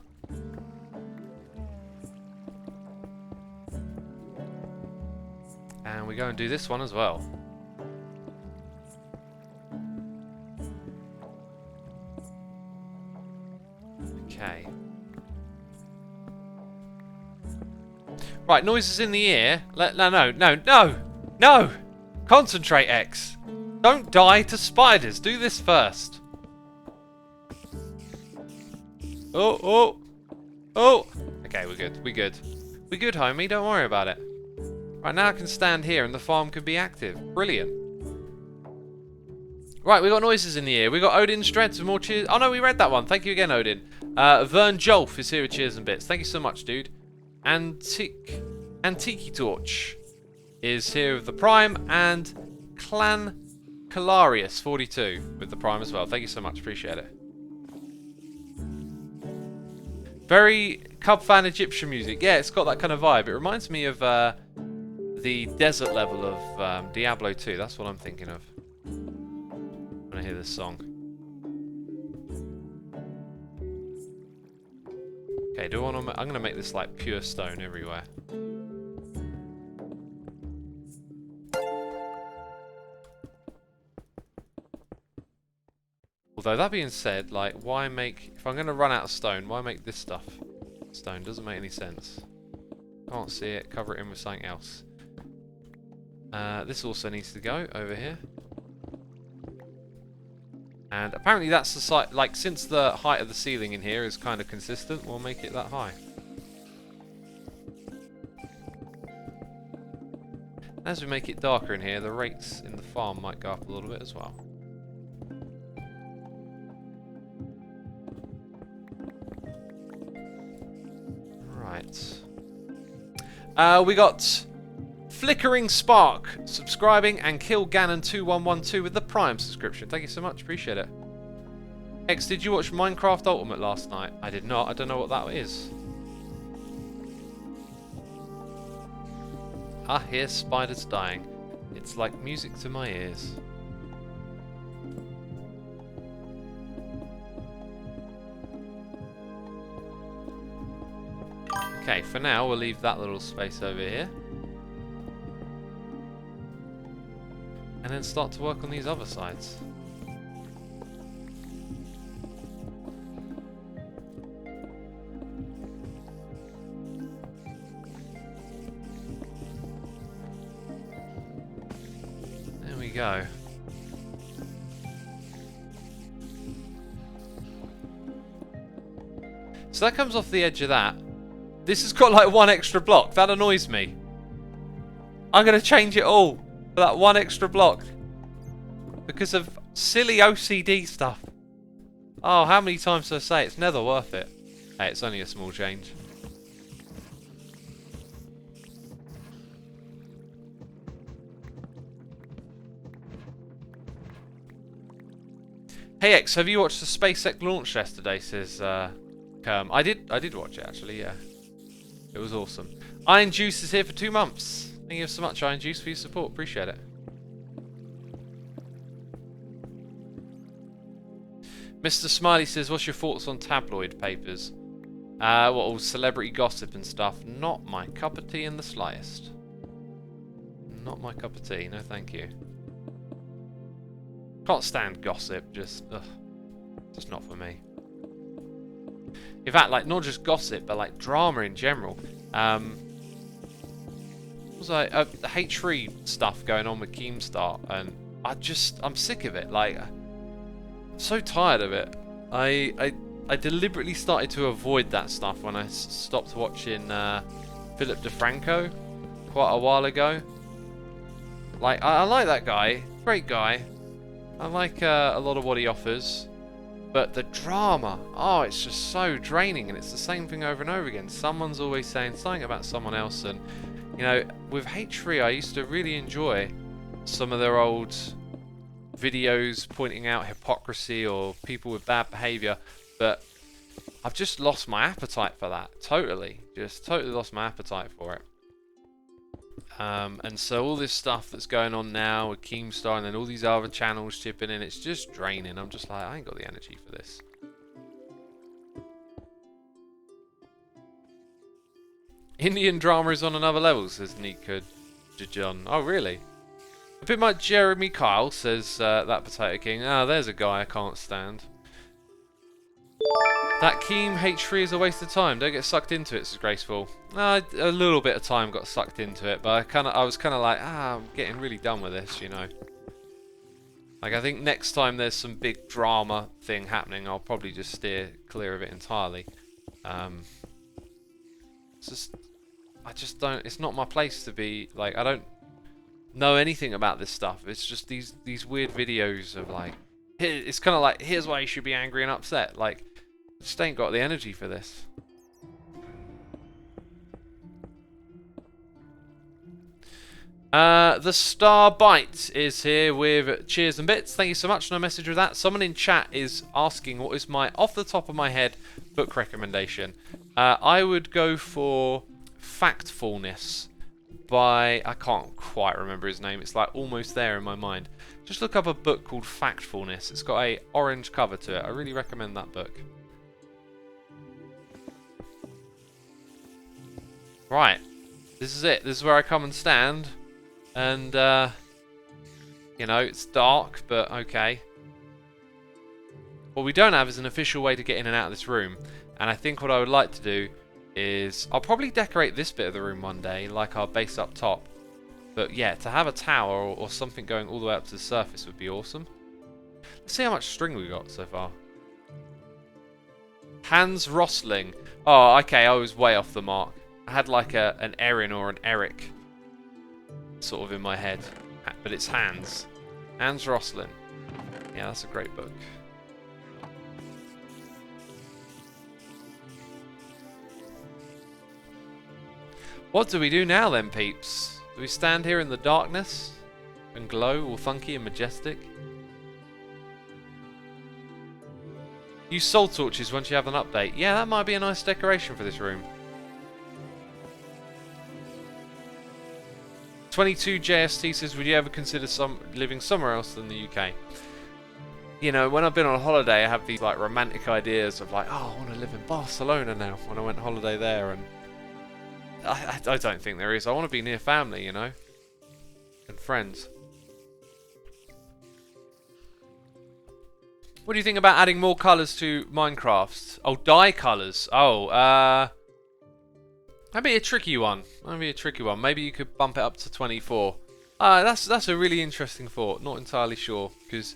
And we go and do this one as well. Okay. Right, noises in the ear. No! Concentrate, X. Don't die to spiders. Do this first. Oh. Okay, we're good. We're good, homie. Don't worry about it. Right, now I can stand here and the farm can be active. Brilliant. Right, we got noises in the ear. We got Odin Streds with more cheers. Oh no, we read that one. Thank you again, Odin. Vern Jolf is here with cheers and bits. Thank you so much, dude. Antiki Torch is here with the Prime, and Clan Calarius 42 with the Prime as well. Thank you so much. Appreciate it. Very Cub fan Egyptian music. Yeah, it's got that kind of vibe. It reminds me of the desert level of Diablo 2. That's what I'm thinking of when I hear this song. Okay, do I want to? I'm gonna make this like pure stone everywhere. Although that being said, like, why make? If I'm gonna run out of stone, why make this stuff stone? Doesn't make any sense. Can't see it. Cover it in with something else. This also needs to go over here. And apparently that's the site, like, since the height of the ceiling in here is kind of consistent, we'll make it that high. As we make it darker in here, the rates in the farm might go up a little bit as well. Right. We got Flickering Spark subscribing, and Kill Ganon 2112 with the Prime subscription. Thank you so much, appreciate it. X, did you watch Minecraft Ultimate last night? I did not. I don't know what that is. I hear spiders dying. It's like music to my ears. Okay, for now we'll leave that little space over here. And then start to work on these other sides. There we go. So that comes off the edge of that. This has got like one extra block. That annoys me. I'm going to change it all. For that one extra block. Because of silly OCD stuff. Oh, how many times do I say it's never worth it? Hey, it's only a small change. Hey X, have you watched the SpaceX launch yesterday? Says Kerm. I did watch it actually, yeah. It was awesome. Iron Juice is here for 2 months. Thank you so much, Iron Juice, for your support. Appreciate it. Mr. Smiley says, what's your thoughts on tabloid papers? All celebrity gossip and stuff. Not my cup of tea in the slightest. Not my cup of tea, no thank you. Can't stand gossip, just not for me. In fact, like, not just gossip, but like drama in general. Was I the H3 stuff going on with Keemstar, and I'm sick of it. Like, I'm so tired of it. I deliberately started to avoid that stuff when I stopped watching Philip DeFranco quite a while ago. Like, I like that guy, great guy. I like a lot of what he offers, but the drama, oh, it's just so draining, and it's the same thing over and over again. Someone's always saying something about someone else, and you know, with H3, I used to really enjoy some of their old videos pointing out hypocrisy or people with bad behaviour, but I've just lost my appetite for that. Totally lost my appetite for it. And so all this stuff that's going on now with Keemstar and then all these other channels chipping in, it's just draining. I'm just like, I ain't got the energy for this. Indian drama is on another level, says Nika Jajon. Oh, really? A bit like Jeremy Kyle, says that Potato King. Ah, there's a guy I can't stand. That Keem H3 is a waste of time. Don't get sucked into it, says Graceful. A little bit of time got sucked into it, but I was kind of like, I'm getting really done with this, you know. Like, I think next time there's some big drama thing happening, I'll probably just steer clear of it entirely. I just don't. It's not my place to be like. I don't know anything about this stuff. It's just these weird videos of like. It's kind of like, here's why you should be angry and upset. Like, just ain't got the energy for this. The Star Bite is here with cheers and bits. Thank you so much. No message with that. Someone in chat is asking what is my off the top of my head book recommendation. I would go for Factfulness by, I can't quite remember his name. It's like almost there in my mind. Just look up a book called Factfulness. It's got a orange cover to it. I really recommend that book. Right, this is it. This is where I come and stand. And, you know, it's dark, but okay. What we don't have is an official way to get in and out of this room. And I think what I would like to do is, I'll probably decorate this bit of the room one day, like our base up top. But yeah, to have a tower or something going all the way up to the surface would be awesome. Let's see how much string we got so far. Hans Rosling. Oh, okay, I was way off the mark. I had like an Erin or an Eric sort of in my head, but it's Hans. Hans Rosling. Yeah, that's a great book. What do we do now then, peeps? Do we stand here in the darkness and glow all funky and majestic? Use soul torches once you have an update. Yeah, that might be a nice decoration for this room. 22 JST says, would you ever consider living somewhere else than the UK? You know, when I've been on holiday, I have these like romantic ideas of like, oh, I want to live in Barcelona now. When I went on holiday there, and I don't think there is. I want to be near family, you know, and friends. What do you think about adding more colours to Minecraft? Oh, dye colours. Oh, that'd be a tricky one. Maybe you could bump it up to 24. That's a really interesting thought. Not entirely sure, because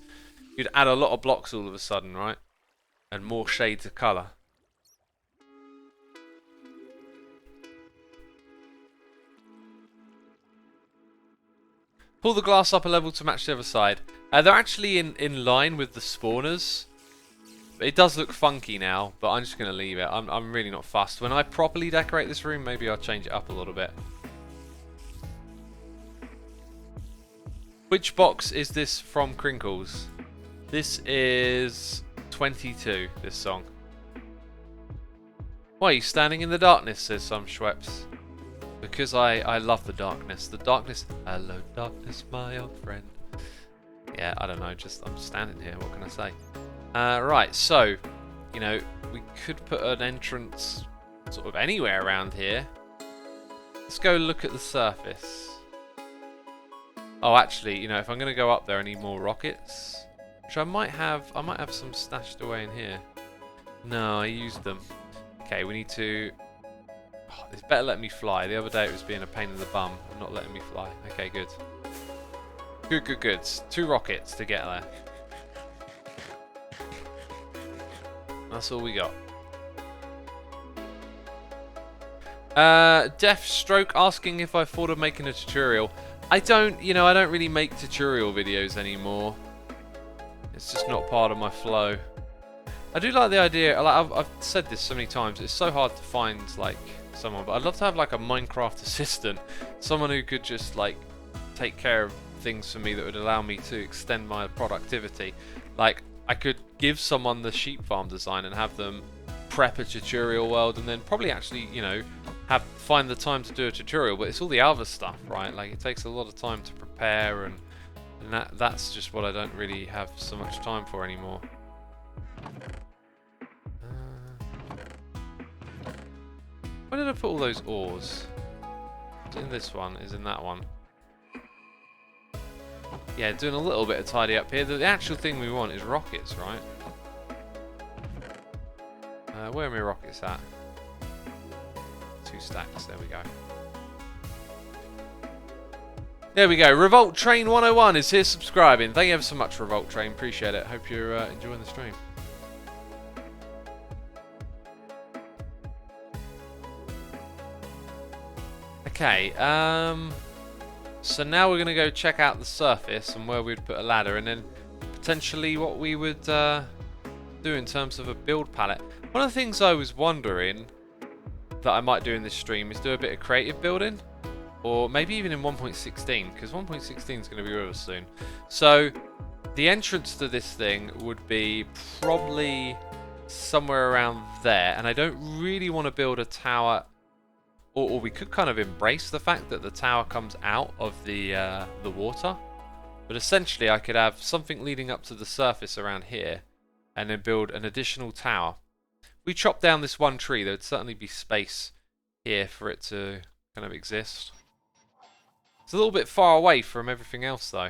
you'd add a lot of blocks all of a sudden, right? And more shades of colour. Pull the glass up a level to match the other side. They're actually in line with the spawners. It does look funky now, but I'm just going to leave it. I'm really not fussed. When I properly decorate this room, maybe I'll change it up a little bit. Which box is this from Crinkles? This is 22, this song. Why are you standing in the darkness, says some Schweppes. Because I love the darkness. The darkness... Hello, darkness, my old friend. Yeah, I don't know. I'm standing here. What can I say? Right, so, you know, we could put an entrance sort of anywhere around here. Let's go look at the surface. Oh, actually, you know, if I'm going to go up there, I need more rockets. Which I might have some stashed away in here. No, I used them. Okay, we need to... Oh, it's better let me fly. The other day it was being a pain in the bum and not letting me fly. Okay, good. Good. 2 rockets to get there. That's all we got. Deathstroke asking if I thought of making a tutorial. I don't really make tutorial videos anymore. It's just not part of my flow. I do like the idea, like I've said this so many times, it's so hard to find like someone, but I'd love to have like a Minecraft assistant. Someone who could just like take care of things for me that would allow me to extend my productivity. Like I could give someone the sheep farm design and have them prep a tutorial world and then probably actually, you know, find the time to do a tutorial, but it's all the other stuff, right? Like it takes a lot of time to prepare and that's just what I don't really have so much time for anymore. Where did I put all those ores? Is it in this one? Is in that one? Yeah, doing a little bit of tidy up here. The actual thing we want is rockets, right? Where are my rockets at? 2 stacks, there we go. There we go, Revolt Train 101 is here subscribing. Thank you ever so much, Revolt Train, appreciate it. Hope you're enjoying the stream. Okay, so now we're going to go check out the surface and where we'd put a ladder and then potentially what we would do in terms of a build palette. One of the things I was wondering that I might do in this stream is do a bit of creative building, or maybe even in 1.16, because 1.16 is going to be with us soon. So the entrance to this thing would be probably somewhere around there, and I don't really want to build a tower, or we could kind of embrace the fact that the tower comes out of the water, but essentially I could have something leading up to the surface around here and then build an additional tower. We chop down this one tree, there would certainly be space here for it to kind of exist. It's a little bit far away from everything else though.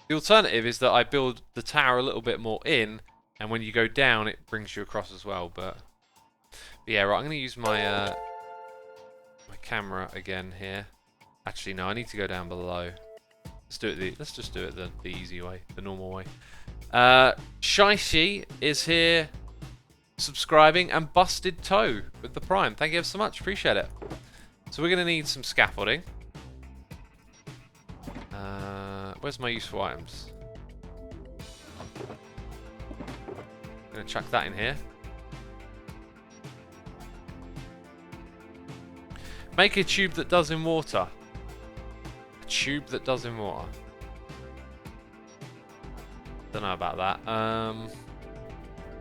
The alternative is that I build the tower a little bit more in, and when you go down it brings you across as well. But yeah, right, I'm going to use my my camera again here. Actually no, I need to go down below. Let's just do it the easy way, the normal way. Shicey is here subscribing, and Busted Toe with the Prime. Thank you ever so much, appreciate it. So we're going to need some scaffolding. Where's my useful items? I'm going to chuck that in here. Make a tube that does in water. A tube that does in water. Don't know about that.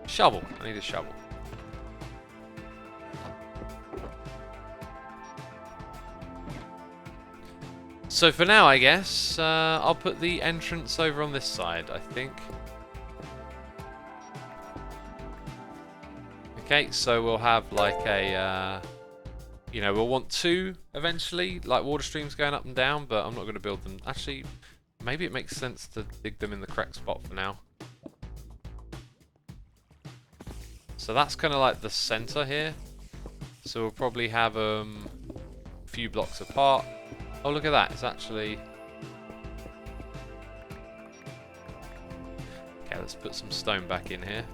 Shovel. I need a shovel. So for now, I guess, I'll put the entrance over on this side, I think. Okay, so we'll have like a, you know, we'll want 2 eventually, like water streams going up and down, but I'm not going to build them. Actually, maybe it makes sense to dig them in the correct spot for now. So that's kind of like the center here. So we'll probably have a few blocks apart. Oh, look at that. It's actually... Okay, let's put some stone back in here.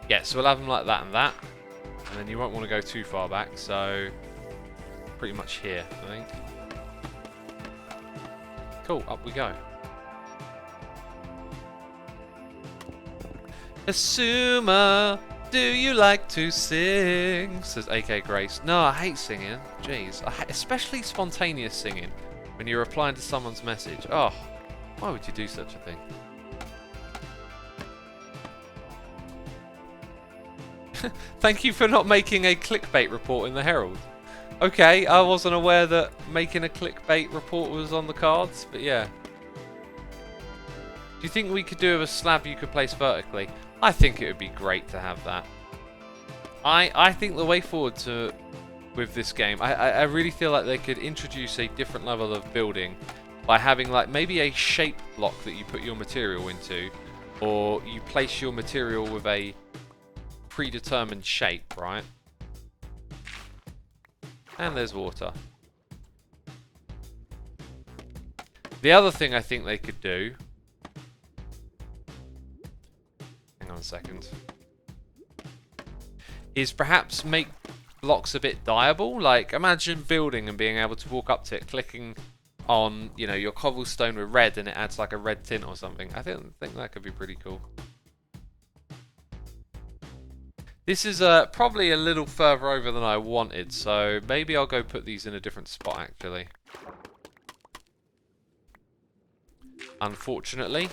Yeah, so we'll have them like that and that. And then you won't want to go too far back, so... pretty much here, I think. Cool, up we go. Assumer, do you like to sing? Says AK Grace. No, I hate singing. Jeez. Especially spontaneous singing. When you're replying to someone's message. Oh, why would you do such a thing? Thank you for not making a clickbait report in the Herald. Okay, I wasn't aware that making a clickbait report was on the cards, but yeah. Do you think we could do a slab you could place vertically? I think it would be great to have that. I think the way forward with this game, I really feel like they could introduce a different level of building by having like maybe a shape block that you put your material into, or you place your material with a predetermined shape, right? And there's water. The other thing I think they could do... Hang on a second. Is perhaps make blocks a bit dyeable. Like, imagine building and being able to walk up to it, clicking on, you know, your cobblestone with red, and it adds like a red tint or something. I think that could be pretty cool. This is probably a little further over than I wanted, so maybe I'll go put these in a different spot, actually. Unfortunately.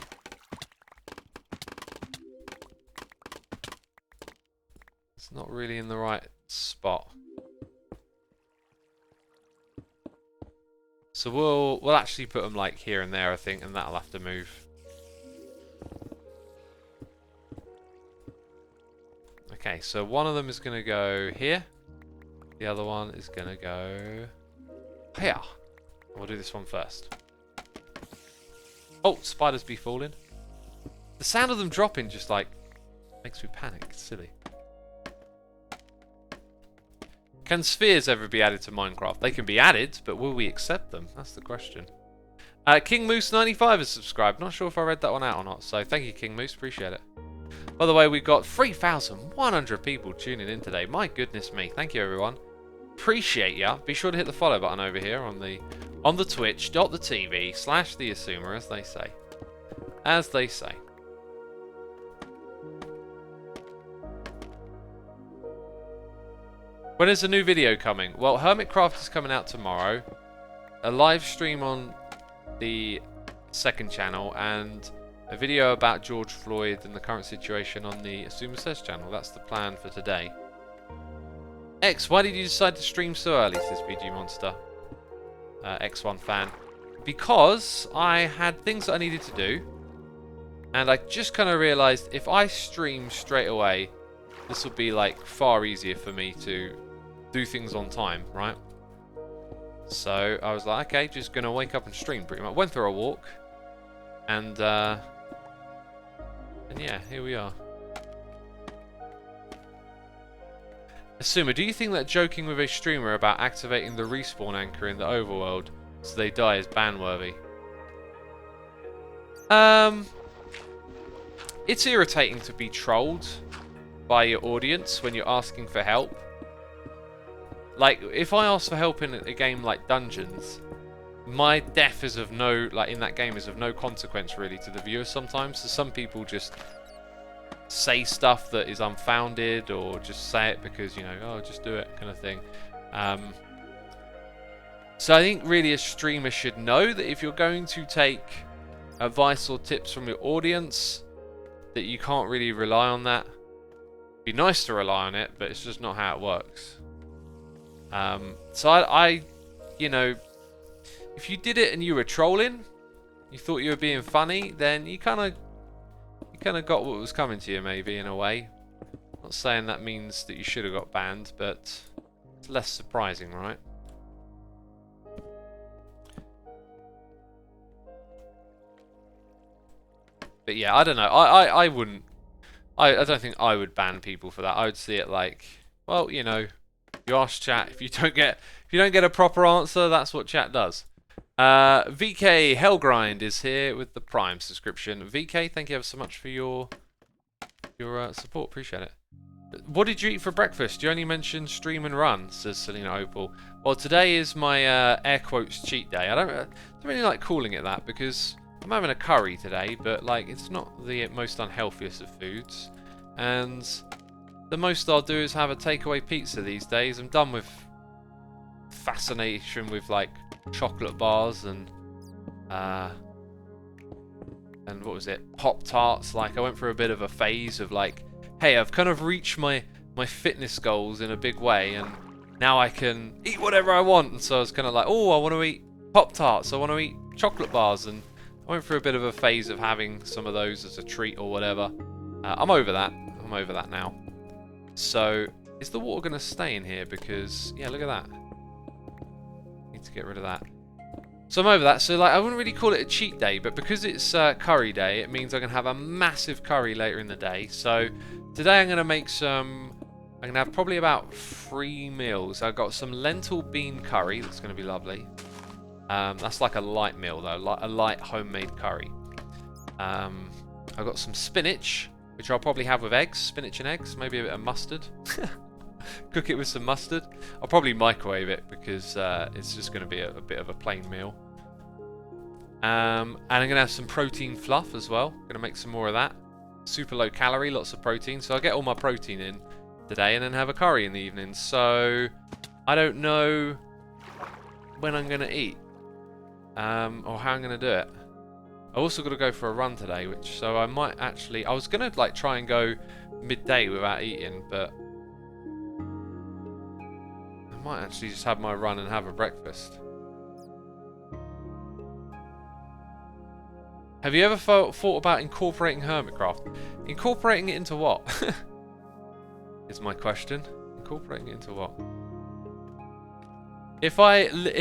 It's not really in the right spot. So we'll actually put them like here and there, I think, and that'll have to move. Okay, so one of them is going to go here. The other one is going to go here. We'll do this one first. Oh, spiders be falling. The sound of them dropping just like makes me panic. It's silly. Can spheres ever be added to Minecraft? They can be added, but will we accept them? That's the question. King Moose 95 has subscribed. Not sure if I read that one out or not, so thank you, King Moose. Appreciate it. By the way, we've got 3,100 people tuning in today. My goodness me. Thank you, everyone. Appreciate ya. Be sure to hit the follow button over here on the twitch.tv/theassumer, as they say. As they say. When is a new video coming? Well, Hermitcraft is coming out tomorrow. A live stream on the second channel, and a video about George Floyd and the current situation on the Assumer Says channel. That's the plan for today. X, why did you decide to stream so early, says BG Monster? X1 fan. Because I had things that I needed to do, and I just kind of realised if I stream straight away, this will be like far easier for me to do things on time, right? So I was like, okay, just gonna wake up and stream pretty much. Went for a walk, and yeah, here we are. Assumer, do you think that joking with a streamer about activating the respawn anchor in the overworld so they die is ban-worthy? It's irritating to be trolled by your audience when you're asking for help. Like, if I ask for help in a game like Dungeons, my death is of no, like in that game, is of no consequence really to the viewers sometimes. So some people just say stuff that is unfounded, or just say it because, you know, oh, just do it kind of thing. So I think really a streamer should know that if you're going to take advice or tips from your audience, that you can't really rely on that. It'd be nice to rely on it, but it's just not how it works. So I, you know, if you did it and you were trolling, you thought you were being funny, then you kind of got what was coming to you, maybe, in a way. Not saying that means that you should have got banned, but it's less surprising, right? But yeah, I don't know. I wouldn't. I don't think I would ban people for that. I would see it like, well, you know, you ask chat. If you don't get a proper answer, that's what chat does. VK Hellgrind is here with the Prime subscription. VK, thank you ever so much for your support. Appreciate it. What did you eat for breakfast? You only mentioned stream and run, says Selena Opal. Well, today is my air quotes cheat day. I don't really like calling it that because I'm having a curry today, but like it's not the most unhealthiest of foods, and the most I'll do is have a takeaway pizza these days. I'm done with fascination with like chocolate bars and what was it, Pop Tarts. Like I went through a bit of a phase of like, hey, I've kind of reached my my fitness goals in a big way, and now I can eat whatever I want. And so I was kind of like, oh, I want to eat Pop-Tarts, I want to eat chocolate bars, and I went through a bit of a phase of having some of those as a treat or whatever. I'm over that. I'm over that now. So, is the water going to stay in here? Because, yeah, look at that. Need to get rid of that. So I'm over that. So, like, I wouldn't really call it a cheat day, but because it's curry day, it means I can have a massive curry later in the day. So, today I'm going to make some... I'm going to have probably about 3 meals. I've got some lentil bean curry. That's going to be lovely. That's like a light meal, though. Like a light homemade curry. I've got some spinach, which I'll probably have with eggs. Spinach and eggs. Maybe a bit of mustard. Cook it with some mustard. I'll probably microwave it because it's just going to be a bit of a plain meal. And I'm going to have some protein fluff as well. Going to make some more of that. Super low calorie, lots of protein. So I'll get all my protein in today and then have a curry in the evening. So I don't know when I'm going to eat or how I'm going to do it. I also got to go for a run today, so I might actually... I was going to like try and go midday without eating, but I might actually just have my run and have a breakfast. Have you ever thought about incorporating Hermitcraft? Incorporating it into what? Is my question. Incorporating it into what? If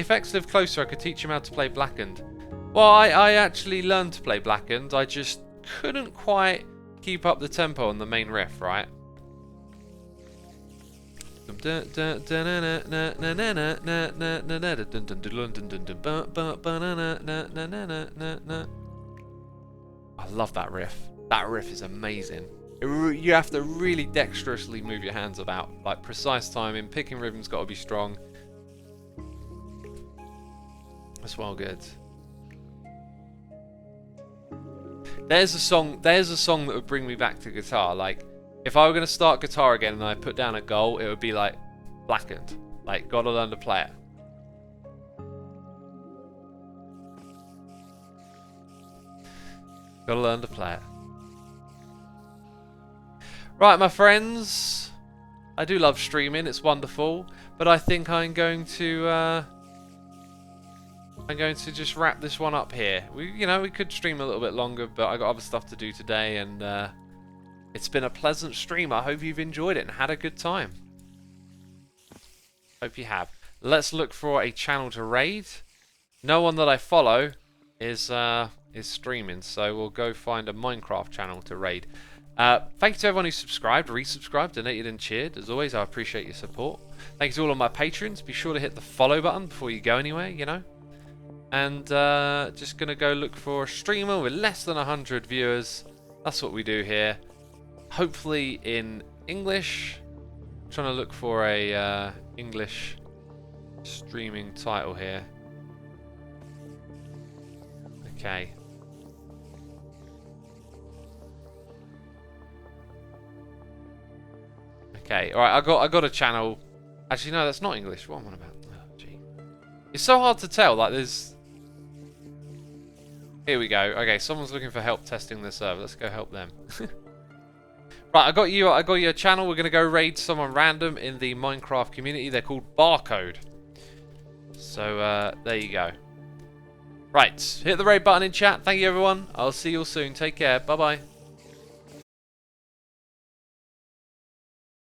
X lived closer, I could teach him how to play Blackened. Well, I actually learned to play Blackened. I just couldn't quite keep up the tempo on the main riff, right? I love that riff. That riff is amazing. You have to really dexterously move your hands about. Like precise timing, picking rhythm's got to be strong. That's well good. There's a song that would bring me back to guitar. Like, if I were going to start guitar again and I put down a goal, it would be like Blackened. Like, gotta learn to play it. Gotta learn to play it. Right, my friends. I do love streaming. It's wonderful. But I think I'm going to just wrap this one up here. We could stream a little bit longer, but I got other stuff to do today, and it's been a pleasant stream. I hope you've enjoyed it and had a good time. Hope you have. Let's look for a channel to raid. No one that I follow is streaming, so we'll go find a Minecraft channel to raid. Thank you to everyone who subscribed, resubscribed, donated and cheered. As always, I appreciate your support. Thank you to all of my patrons. Be sure to hit the follow button before you go anywhere, you know. And just going to go look for a streamer with less than 100 viewers. That's what we do here. Hopefully in English. I'm trying to look for a English streaming title here. Okay. Okay, alright, I got a channel. Actually, no, that's not English. What am I about? Oh, gee. It's so hard to tell. Like, there's... Here we go. Okay, someone's looking for help testing the server. Let's go help them. Right, I got you a channel. We're going to go raid someone random in the Minecraft community. They're called Barcode. So, there you go. Right, hit the raid button in chat. Thank you, everyone. I'll see you all soon. Take care. Bye-bye.